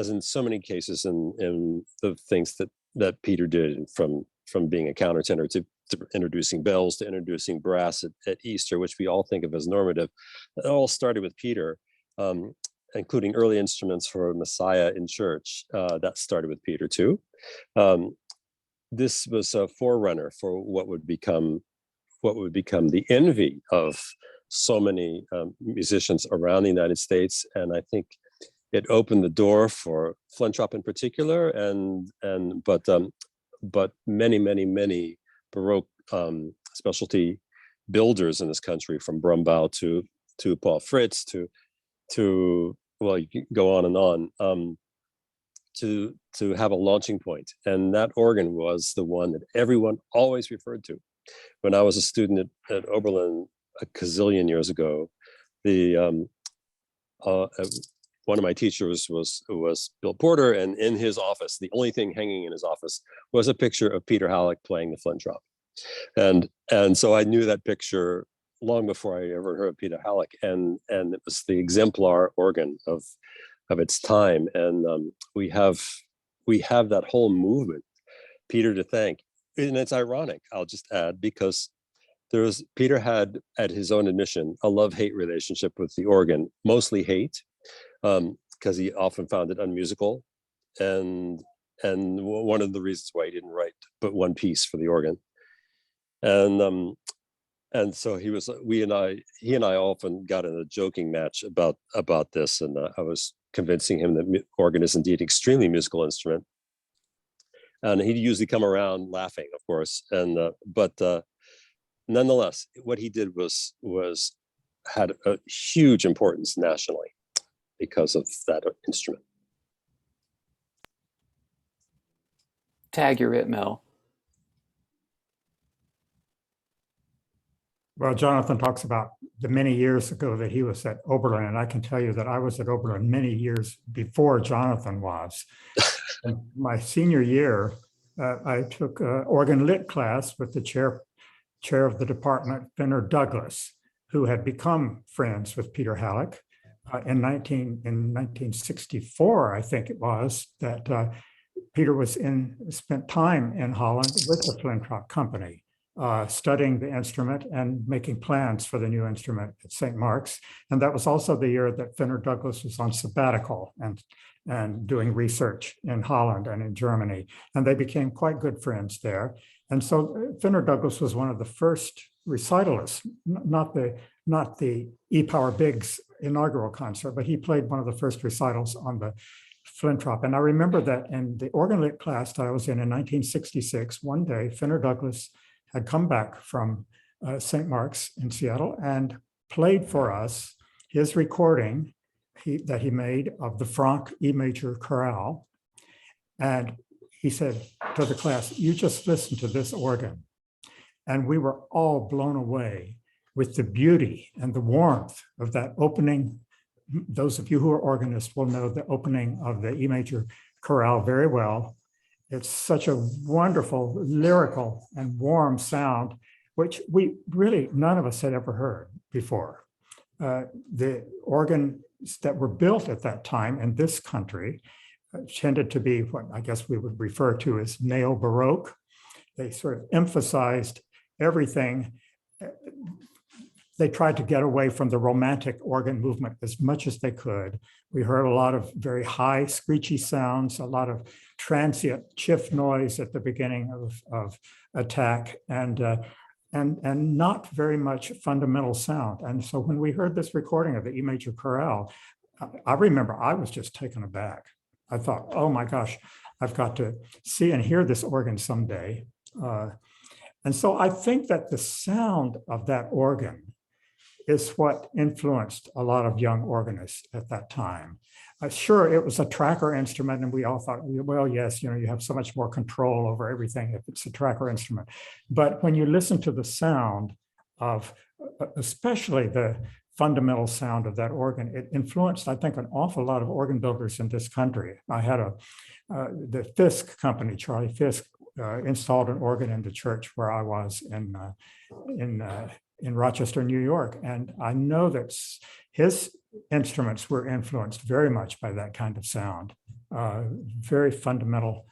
in so many cases in the things that Peter did, from being a countertenor to introducing bells to introducing brass at Easter, which we all think of as normative, it all started with Peter, including early instruments for Messiah in church. That started with Peter too. This was a forerunner for what would become the envy of so many musicians around the United States, and I think it opened the door for Flentrop in particular, but many Baroque specialty builders in this country, from Brumbau to Paul Fritz to well, you can go on and on, to have a launching point. And that organ was the one that everyone always referred to. When I was a student at Oberlin a gazillion years ago, one of my teachers was Bill Porter, and in his office, the only thing hanging in his office was a picture of Peter Hallock playing the Flentrop. And so I knew that picture long before I ever heard of Peter Hallock, and it was the exemplar organ of its time. And we have that whole movement, Peter to thank. And it's ironic, I'll just add, because Peter had, at his own admission, a love-hate relationship with the organ, mostly hate, because he often found it unmusical, and one of the reasons why he didn't write but one piece for the organ, and so he and I often got in a joking match about this, and I was convincing him that organ is indeed an extremely musical instrument, and he'd usually come around laughing, of course, but nonetheless, what he did had a huge importance nationally because of that instrument. Tag, you're it, Mel. Well, Jonathan talks about the many years ago that he was at Oberlin, and I can tell you that I was at Oberlin many years before Jonathan was. In my senior year, I took an organ lit class with the chair of the department, Fenner Douglas, who had become friends with Peter Hallock. In 1964, I think it was, that Peter spent time in Holland with the Flentrop Company, studying the instrument and making plans for the new instrument at St. Mark's. And that was also the year that Fenner Douglas was on sabbatical and doing research in Holland and in Germany. And they became quite good friends there. And so Fenner Douglas was one of the first recitalists, not the E. Power Biggs inaugural concert, but he played one of the first recitals on the Flentrop. And I remember that in the organ lit class that I was in 1966, one day, Fenner Douglas had come back from St. Mark's in Seattle and played for us his recording that he made of the Franck E major chorale. And he said to the class, "You just listen to this organ." And we were all blown away with the beauty and the warmth of that opening. Those of you who are organists will know the opening of the E major chorale very well. It's such a wonderful, lyrical and warm sound, which none of us had ever heard before. The organs that were built at that time in this country tended to be what I guess we would refer to as neo-Baroque. They sort of emphasized everything they tried to get away from the romantic organ movement as much as they could. We heard a lot of very high, screechy sounds, a lot of transient chiff noise at the beginning of attack, and not very much fundamental sound. And so when we heard this recording of the E major chorale, I remember I was just taken aback. I thought, oh my gosh, I've got to see and hear this organ someday. And so I think that the sound of that organ is what influenced a lot of young organists at that time. Sure, it was a tracker instrument, and we all thought, well, yes, you have so much more control over everything if it's a tracker instrument. But when you listen to the sound of, especially the fundamental sound of that organ, it influenced, I think, an awful lot of organ builders in this country. I had the Fisk company, Charlie Fisk, installed an organ in the church where I was in Rochester, New York. And I know that his instruments were influenced very much by that kind of sound, very fundamental,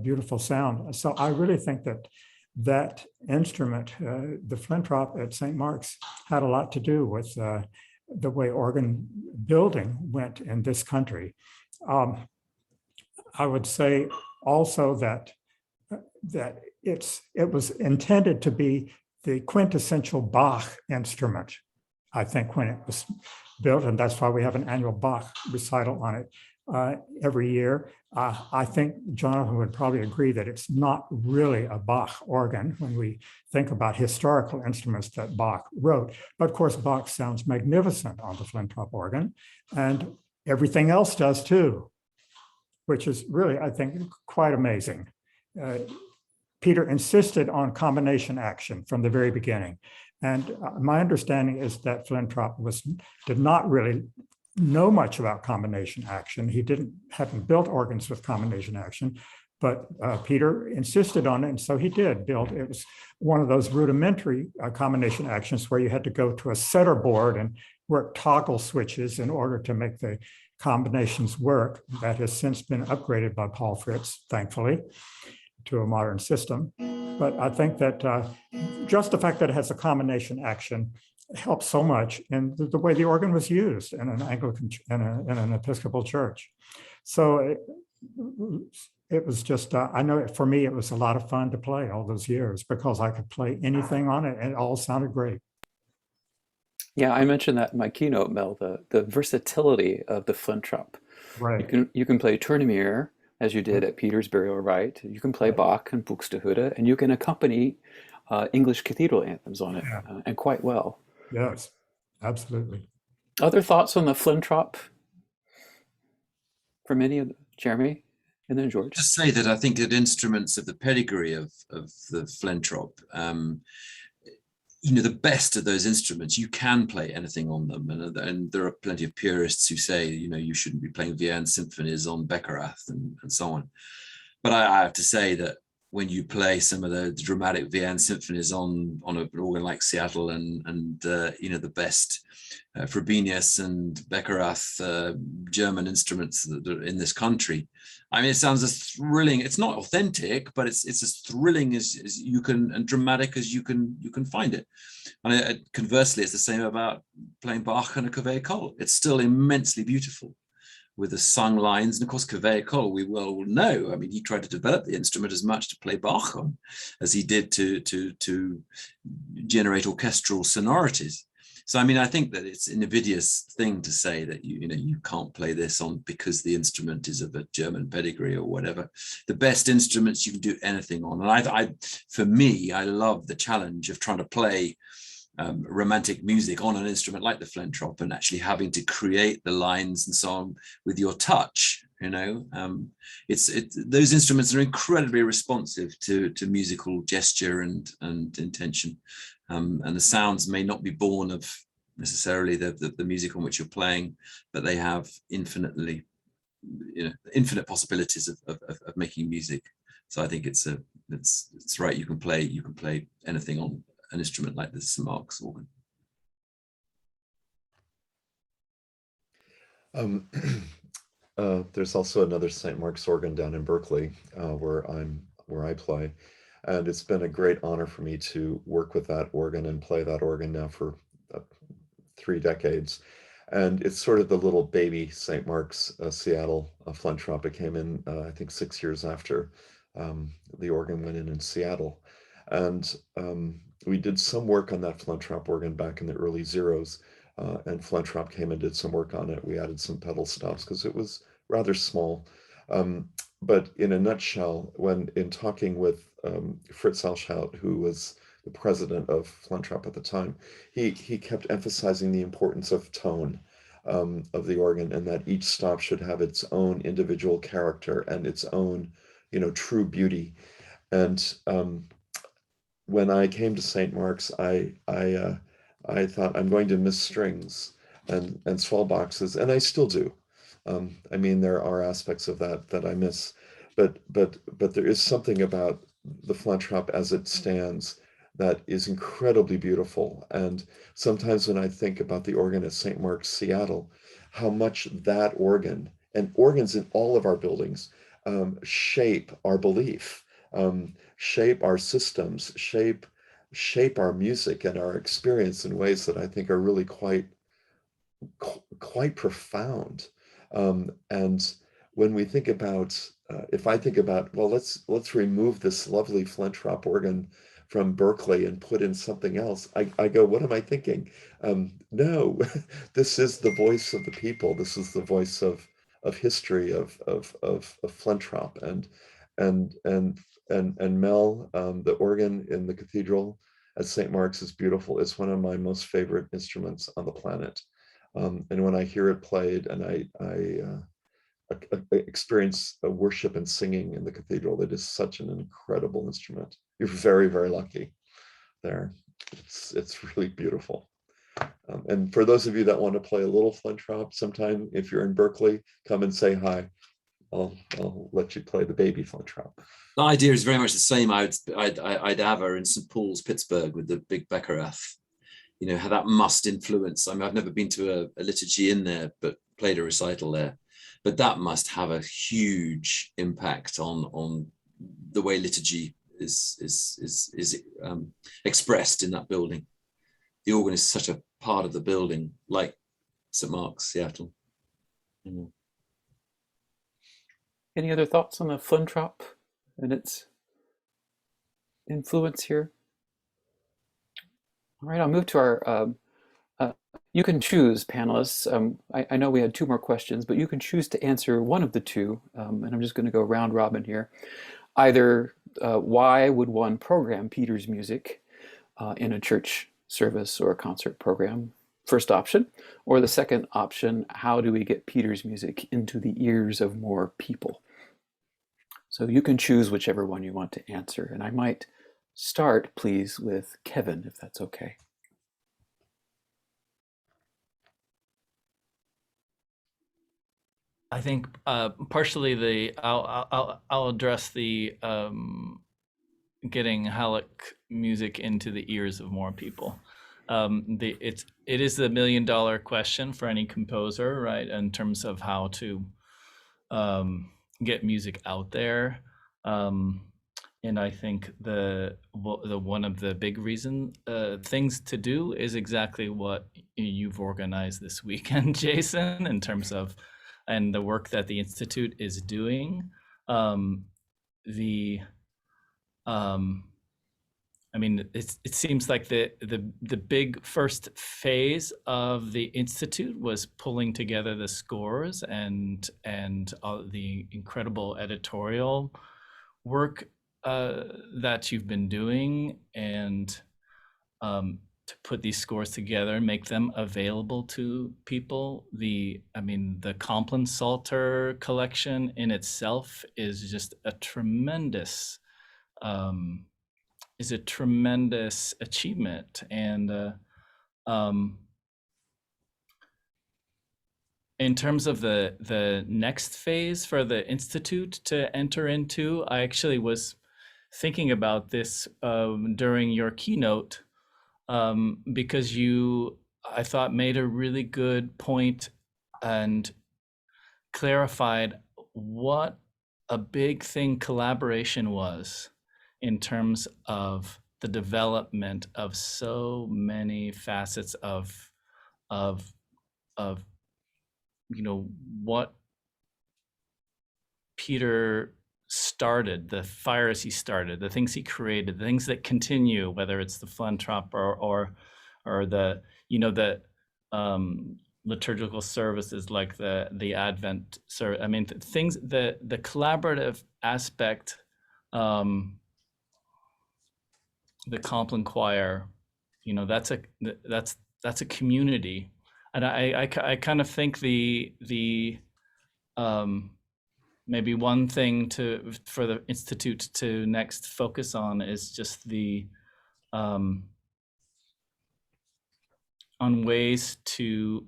beautiful sound. So I really think that instrument, the Flintrop at St. Mark's, had a lot to do with the way organ building went in this country. I would say also that it was intended to be the quintessential Bach instrument, I think, when it was built, and that's why we have an annual Bach recital on it every year. I think Jonathan would probably agree that it's not really a Bach organ when we think about historical instruments that Bach wrote. But of course, Bach sounds magnificent on the Flintrop organ, and everything else does too, which is really, I think, quite amazing. Peter insisted on combination action from the very beginning. And my understanding is that Flintrop did not really know much about combination action. He hadn't built organs with combination action, but Peter insisted on it, and so he did build. It was one of those rudimentary combination actions where you had to go to a setter board and work toggle switches in order to make the combinations work. That has since been upgraded by Paul Fritz, thankfully, to a modern system. But I think that just the fact that it has a combination action helps so much in the way the organ was used in an Anglican, in an Episcopal church. So it was just, I know for me, it was a lot of fun to play all those years because I could play anything on it and it all sounded great. Yeah, I mentioned that in my keynote, Mel, the versatility of the Flintrop. Right. You can play Tournemire, as you did at Peter's Burial Rite. You can play Bach and Buxtehude, and you can accompany English cathedral anthems on it, and quite well. Yes, absolutely. Other thoughts on the Flintrop from any of Jeremy and then George? Just say that I think that instruments of the pedigree of the Flintrop, the best of those instruments, you can play anything on them, and there are plenty of purists who say you shouldn't be playing Vienne symphonies on Beckerath and so on. But I have to say that when you play some of the dramatic Vienne symphonies on an organ like Seattle and the best Frobenius and Beckerath German instruments that are in this country, I mean, it sounds as thrilling. It's not authentic, but it's as thrilling as you can and dramatic as you can find it. And conversely, it's the same about playing Bach and a Cuvée École. It's still immensely beautiful with the sung lines. And of course, Cuvée École, we well know. I mean, he tried to develop the instrument as much to play Bach on as he did to generate orchestral sonorities. So, I mean, I think that it's an invidious thing to say that you can't play this on because the instrument is of a German pedigree or whatever. The best instruments you can do anything on. And for me, I love the challenge of trying to play romantic music on an instrument like the Flintrop and actually having to create the lines and so on with your touch. Those instruments are incredibly responsive to musical gesture and intention. And the sounds may not be born of necessarily the music on which you're playing, but they have infinite possibilities of making music. So I think it's right. You can play anything on an instrument like the St. Mark's organ. There's also another St. Mark's organ down in Berkeley where I play. And it's been a great honor for me to work with that organ and play that organ now for 3 decades. And it's sort of the little baby St. Mark's Seattle Flentrop. It came in, I think, 6 years after the organ went in Seattle. And we did some work on that Flentrop organ back in the early zeros. And Flentrop came and did some work on it. We added some pedal stops because it was rather small. But in a nutshell, when in talking with Fritz Alshout, who was the president of Flentrop at the time, he kept emphasizing the importance of tone of the organ, and that each stop should have its own individual character and its own, true beauty. And when I came to St. Mark's, I thought I'm going to miss strings and swell boxes, and I still do. I mean, there are aspects of that I miss, but there is something about the Flentrop as it stands that is incredibly beautiful. And sometimes when I think about the organ at St. Mark's, Seattle, how much that organ and organs in all of our buildings shape our belief, shape our systems, shape our music and our experience in ways that I think are really quite profound. And when we think about, if I think about, well, let's remove this lovely Flentrop organ from Berkeley and put in something else, I go, what am I thinking? No, this is the voice of the people. This is the voice of history of Flentrop and Mel, the organ in the cathedral at St. Mark's is beautiful. It's one of my most favorite instruments on the planet. And when I hear it played and I experience worship and singing in the cathedral, it is such an incredible instrument. You're very, very lucky there. It's really beautiful. And for those of you that want to play a little Flentrop sometime, if you're in Berkeley, come and say hi. I'll let you play the baby Flentrop. The idea is very much the same. I'd have her in St. Paul's, Pittsburgh, with the big Beckerath. How that must influence. I mean, I've never been to a liturgy in there, but played a recital there. But that must have a huge impact on the way liturgy is expressed in that building. The organ is such a part of the building, like St. Mark's, Seattle. Any other thoughts on the Flentrop and its influence here? All right, I'll move to our, you can choose, panelists. I know we had 2 more questions, but you can choose to answer one of the 2, and I'm just going to go round robin here. Either why would one program Peter's music in a church service or a concert program? First option. Or the second option, how do we get Peter's music into the ears of more people? So you can choose whichever one you want to answer. And I might start, please, with Kevin, if that's okay. I think partially I'll address the getting Hallock music into the ears of more people. It is the $1 million question for any composer, right? In terms of how to get music out there. And I think the one of the big things to do is exactly what you've organized this weekend, Jason, in terms of and the work that the Institute is doing. I mean, it seems like the big first phase of the Institute was pulling together the scores and the incredible editorial work that you've been doing, and to put these scores together and make them available to people. The Compline Psalter collection in itself is just a tremendous achievement. And in terms of the next phase for the Institute to enter into, I actually was thinking about this during your keynote, because you, I thought, made a really good point and clarified what a big thing collaboration was in terms of the development of so many facets of of what Peter started, the fires he started, the things he created, the things that continue, whether it's the Flantrop or the liturgical services like the Advent service. I mean, things, the collaborative aspect, the Compline Choir, that's a community, and I kind of think the maybe one thing for the Institute to next focus on is just the on ways to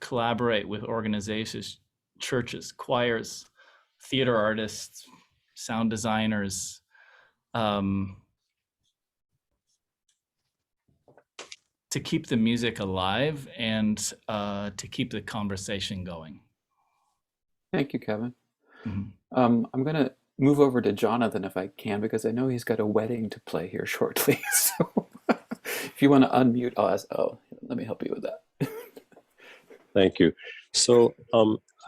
collaborate with organizations, churches, choirs, theater artists, sound designers, to keep the music alive and to keep the conversation going. Thank you, Kevin. Mhm. I'm going to move over to Jonathan if I can, because I know he's got a wedding to play here shortly. So if you want to unmute, I'll ask. Oh, let me help you with that. Thank you. So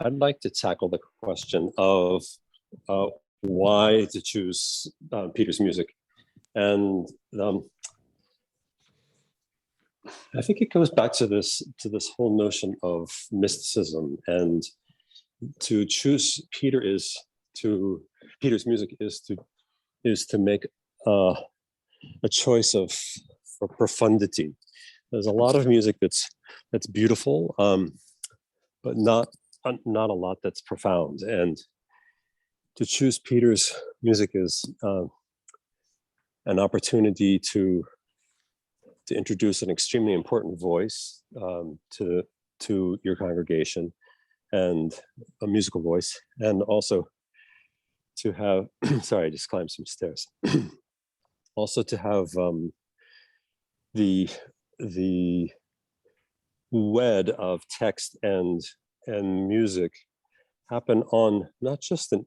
I'd like to tackle the question of why to choose Peter's music. And I think it goes back to this whole notion of mysticism, and to choose Peter's music is to make a choice for profundity. There's a lot of music that's beautiful, but not a lot that's profound. And to choose Peter's music is an opportunity to introduce an extremely important voice to your congregation, and a musical voice, and also to have sorry, I just climbed some stairs. Also to have the wed of text and music happen on not just an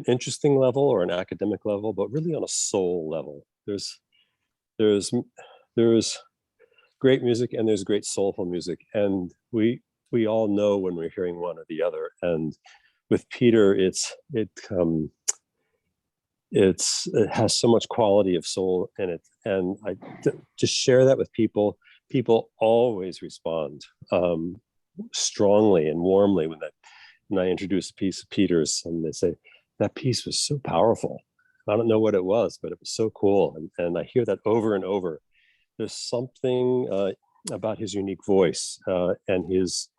interesting level or an academic level, but really on a soul level. There's great music and there's great soulful music, and we all know when we're hearing one or the other. And with Peter, it has so much quality of soul in it, and I just share that with people. People always respond strongly and warmly when I introduce a piece of Peter's, and they say, that piece was so powerful. I don't know what it was, but it was so cool. And I hear that over and over. There's something about his unique voice and his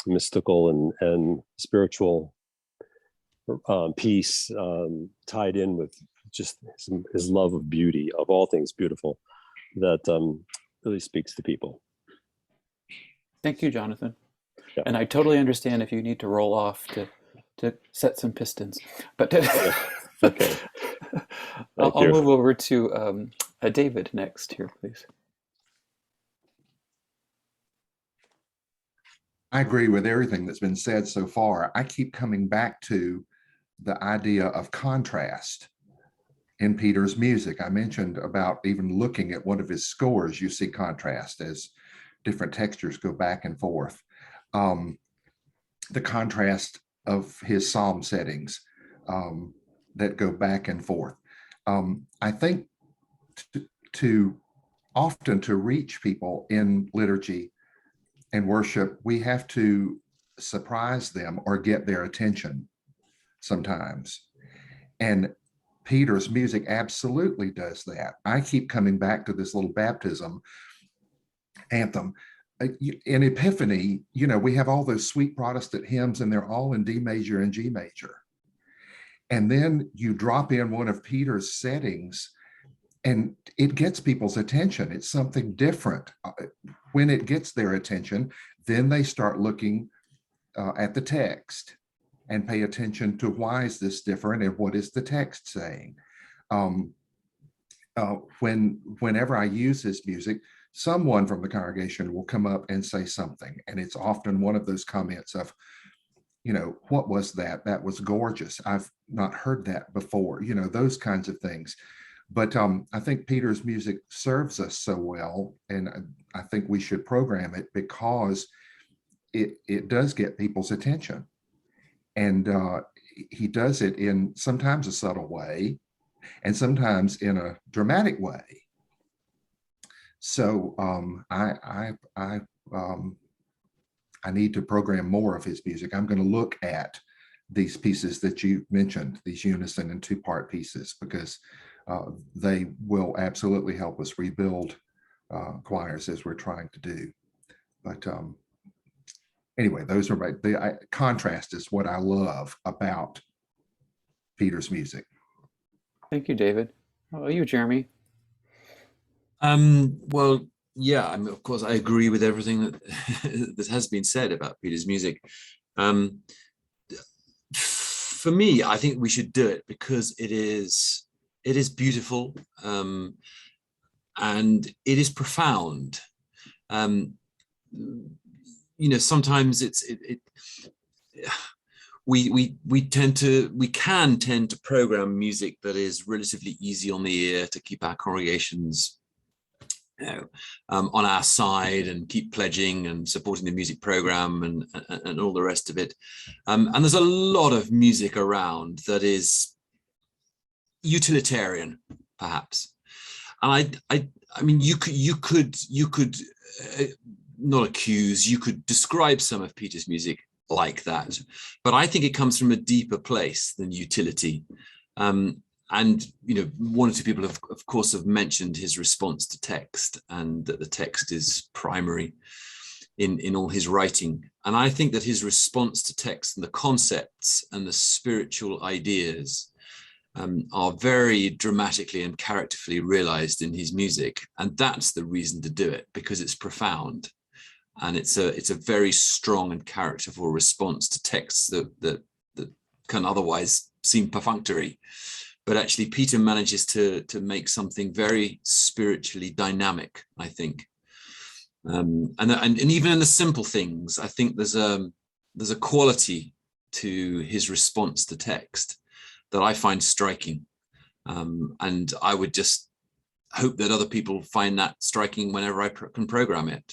mystical and spiritual piece tied in with just his love of beauty, of all things beautiful, that really speaks to people. Thank you, Jonathan. Yeah. And I totally understand if you need to roll off to set some pistons, but Okay. I'll move over to David next here, please. I agree with everything that's been said so far. I keep coming back to the idea of contrast in Peter's music. I mentioned about even looking at one of his scores, you see contrast as different textures go back and forth. The contrast of his psalm settings that go back and forth. I think to often to reach people in liturgy and worship, we have to surprise them or get their attention sometimes. And Peter's music absolutely does that. I keep coming back to this little baptism anthem. In Epiphany, we have all those sweet Protestant hymns, and they're all in D major and G major. And then you drop in one of Peter's settings, and it gets people's attention. It's something different. When it gets their attention, then they start looking at the text and pay attention to why is this different and what is the text saying. Whenever I use his music, someone from the congregation will come up and say something, and it's often one of those comments of, what was that? That was gorgeous. I've not heard that before. Those kinds of things. But I think Peter's music serves us so well, and I think we should program it because it does get people's attention. And he does it in sometimes a subtle way and sometimes in a dramatic way. So I need to program more of his music. I'm going to look at these pieces that you mentioned, these unison and two-part pieces, because they will absolutely help us rebuild choirs as we're trying to do. But anyway, those are the contrast is what I love about Peter's music. Thank you, David. How about you, Jeremy? Well, yeah, I mean, of course, I agree with everything that that has been said about Peter's music. For me, I think we should do it because it is beautiful, and it is profound. You know, sometimes we can tend to program music that is relatively easy on the ear to keep our congregations, you know, on our side and keep pledging and supporting the music program and all the rest of it. And there's a lot of music around that is utilitarian, perhaps. And I mean, you could not accuse, you could describe some of Peter's music like that, but I think it comes from a deeper place than utility. And, you know, one or two people have, of course, have mentioned his response to text, and that the text is primary in all his writing. And I think that his response to text and the concepts and the spiritual ideas are very dramatically and characterfully realized in his music. And that's the reason to do it, because it's profound. And it's a very strong and characterful response to texts that can otherwise seem perfunctory. But actually, Peter manages to make something very spiritually dynamic, I think. And even in the simple things, I think there's a quality to his response to text that I find striking. And I would just hope that other people find that striking whenever I can program it.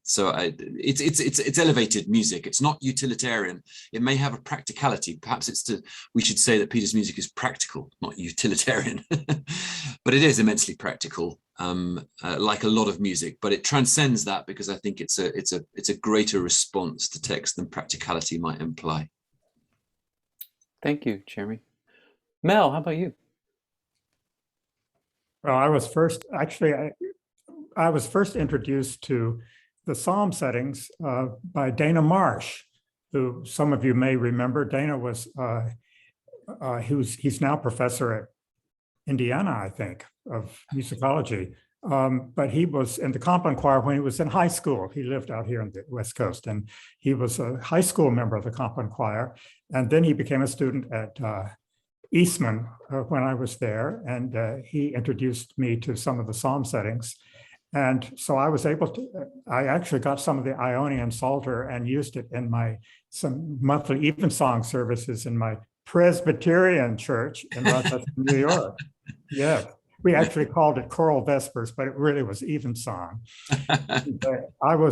So it's elevated music. It's not utilitarian. It may have a practicality. Perhaps we should say that Peter's music is practical, not utilitarian. But it is immensely practical, like a lot of music. But it transcends that, because I think it's a greater response to text than practicality might imply. Thank you, Jeremy. Mel, how about you? Well, I was first introduced to the psalm settings by Dana Marsh, who some of you may remember. Dana was he's now professor at Indiana, I think, of musicology. But he was in the Compline Choir when he was in high school. He lived out here on the West Coast, and he was a high school member of the Compline Choir. And then he became a student at Eastman when I was there, and he introduced me to some of the psalm settings. And so I was able to, I actually got some of the Ionian Psalter and used it in some monthly evensong services in my Presbyterian church in Rochester, New York. Yeah, we actually called it choral vespers, but it really was evensong. It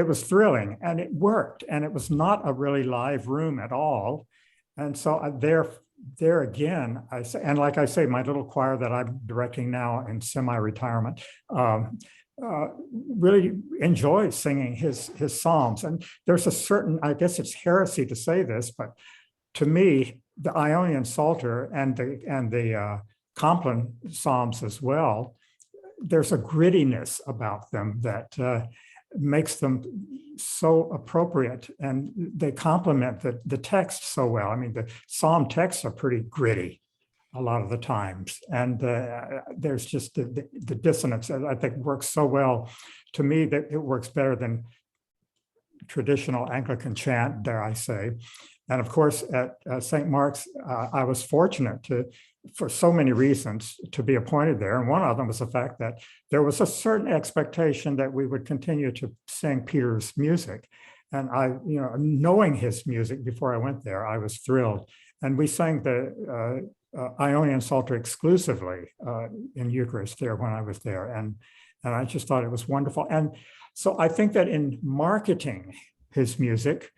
was thrilling, and it worked, and it was not a really live room at all. And so there again, I say, and like I say, my little choir that I'm directing now in semi-retirement really enjoys singing his psalms. And there's a certain, I guess it's heresy to say this, but to me, the Ionian Psalter and the Compline psalms as well, there's a grittiness about them that makes them so appropriate, and they complement the text so well. I mean, the psalm texts are pretty gritty a lot of the times, and there's just the dissonance that I think works so well. To me, that it works better than traditional Anglican chant, dare I say. And of course, at St. Mark's, I was fortunate for so many reasons to be appointed there. And one of them was the fact that there was a certain expectation that we would continue to sing Peter's music. And knowing his music before I went there, I was thrilled. And we sang the Ionian Psalter exclusively in Eucharist there when I was there. And I just thought it was wonderful. And so I think that in marketing his music,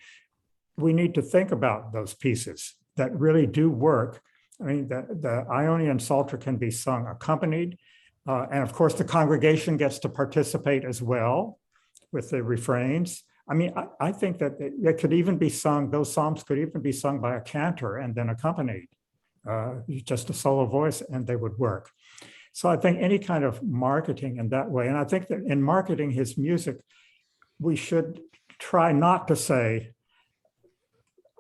we need to think about those pieces that really do work. I mean, the Ionian Psalter can be sung accompanied. And of course, the congregation gets to participate as well with the refrains. I mean, I think that it could even be sung, those psalms could even be sung by a cantor and then accompanied, just a solo voice, and they would work. So I think any kind of marketing in that way, and I think that in marketing his music, we should try not to say,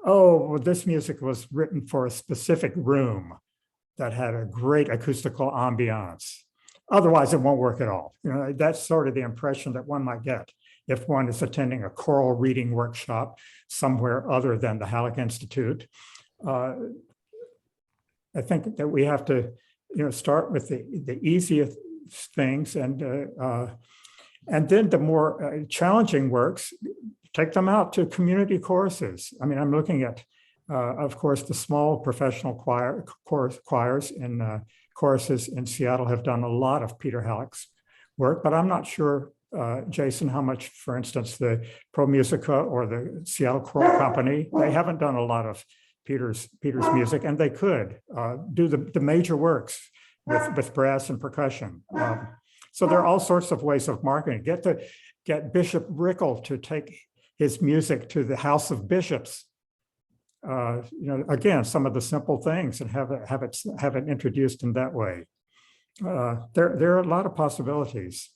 oh, well, this music was written for a specific room that had a great acoustical ambiance. Otherwise, it won't work at all. You know, that's sort of the impression that one might get if one is attending a choral reading workshop somewhere other than the Hallock Institute. I think that we have to, start with the easiest things, and then the more challenging works, take them out to community choruses. I mean, I'm looking at, of course, the small professional choirs in choruses in Seattle have done a lot of Peter Hallock's work, but I'm not sure, Jason, how much, for instance, the Pro Musica or the Seattle Choral Company, they haven't done a lot of Peter's music, and they could do the major works with brass and percussion. So there are all sorts of ways of marketing. Get Bishop Rickle to take his music to the House of Bishops. Again, some of the simple things, and have it introduced in that way. There are a lot of possibilities,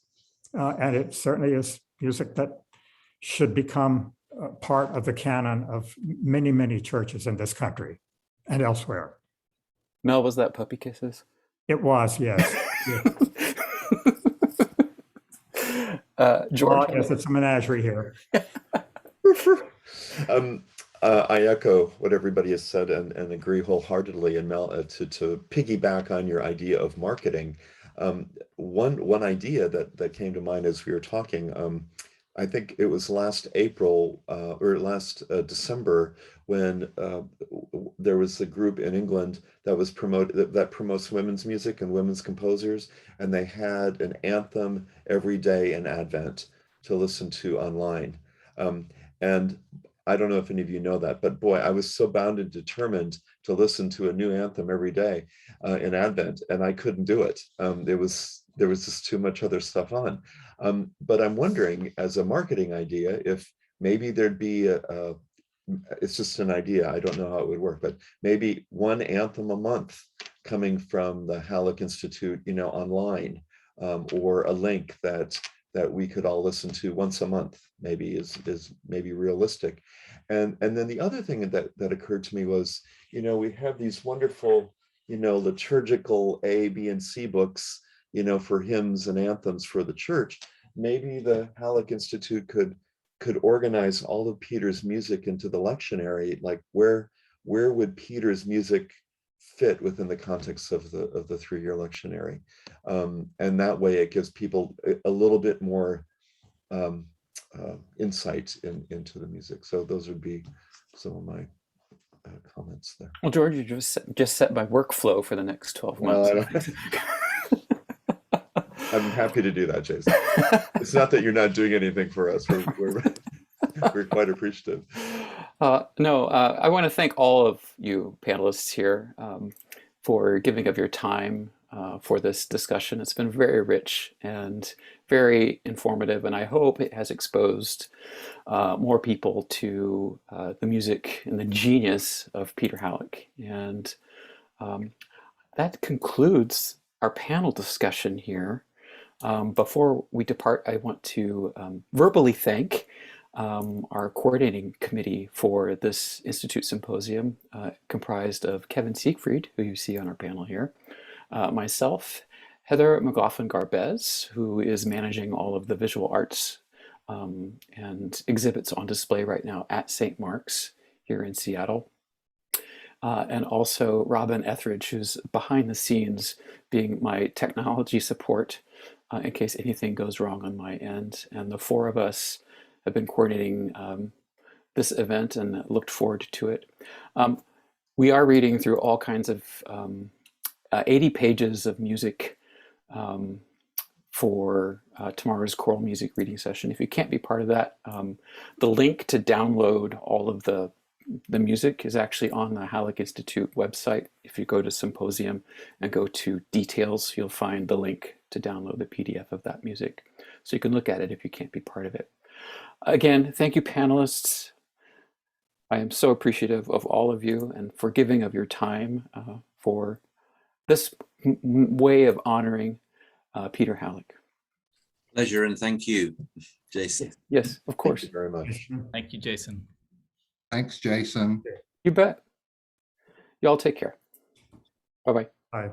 and it certainly is music that should become part of the canon of many, many churches in this country and elsewhere. Mel, was that puppy kisses? It was, yes. George, I guess it's a menagerie here. I echo what everybody has said and agree wholeheartedly. And Mel, to piggyback on your idea of marketing, one idea that came to mind as we were talking, I think it was last April or last December when there was a group in England that promotes women's music and women's composers, and they had an anthem every day in Advent to listen to online. And I don't know if any of you know that, but boy, I was so bound and determined to listen to a new anthem every day in Advent, and I couldn't do it. There was just too much other stuff on. But I'm wondering, as a marketing idea, if maybe there'd be it's just an idea, I don't know how it would work, but maybe one anthem a month coming from the Hallock Institute, online, or a link that we could all listen to once a month, maybe is maybe realistic. And then the other thing that occurred to me was, we have these wonderful, liturgical A, B, and C books, for hymns and anthems for the church. Maybe the Hallock Institute could organize all of Peter's music into the lectionary, like where would Peter's music fit within the context of the 3-year lectionary, and that way it gives people a little bit more insight into the music. So those would be some of my comments there. Well, George, you just set my workflow for the next 12 months. I'm happy to do that, Jason. It's not that you're not doing anything for us. We're quite appreciative. No, I want to thank all of you panelists here for giving of your time for this discussion. It's been very rich and very informative, and I hope it has exposed more people to the music and the genius of Peter Hallock. And that concludes our panel discussion here. Before we depart, I want to verbally thank our coordinating committee for this Institute Symposium, comprised of Kevin Siegfried, who you see on our panel here, myself, Heather McLaughlin-Garbez, who is managing all of the visual arts and exhibits on display right now at St. Mark's here in Seattle, and also Robin Etheridge, who's behind the scenes being my technology support in case anything goes wrong on my end. And the four of us have been coordinating this event and looked forward to it. we are reading through all kinds of 80 pages of music for tomorrow's choral music reading session. If you can't be part of that, the link to download all of the music is actually on the Hallock Institute website. If you go to Symposium and go to details, you'll find the link to download the PDF of that music. So you can look at it if you can't be part of it. Again, thank you, panelists. I am so appreciative of all of you and for giving of your time for this way of honoring Peter Hallock. Pleasure, and thank you, Jason. Yes, of course. Thank you very much. Thank you, Jason. Thanks, Jason. You bet. Y'all take care. Bye-bye. Bye.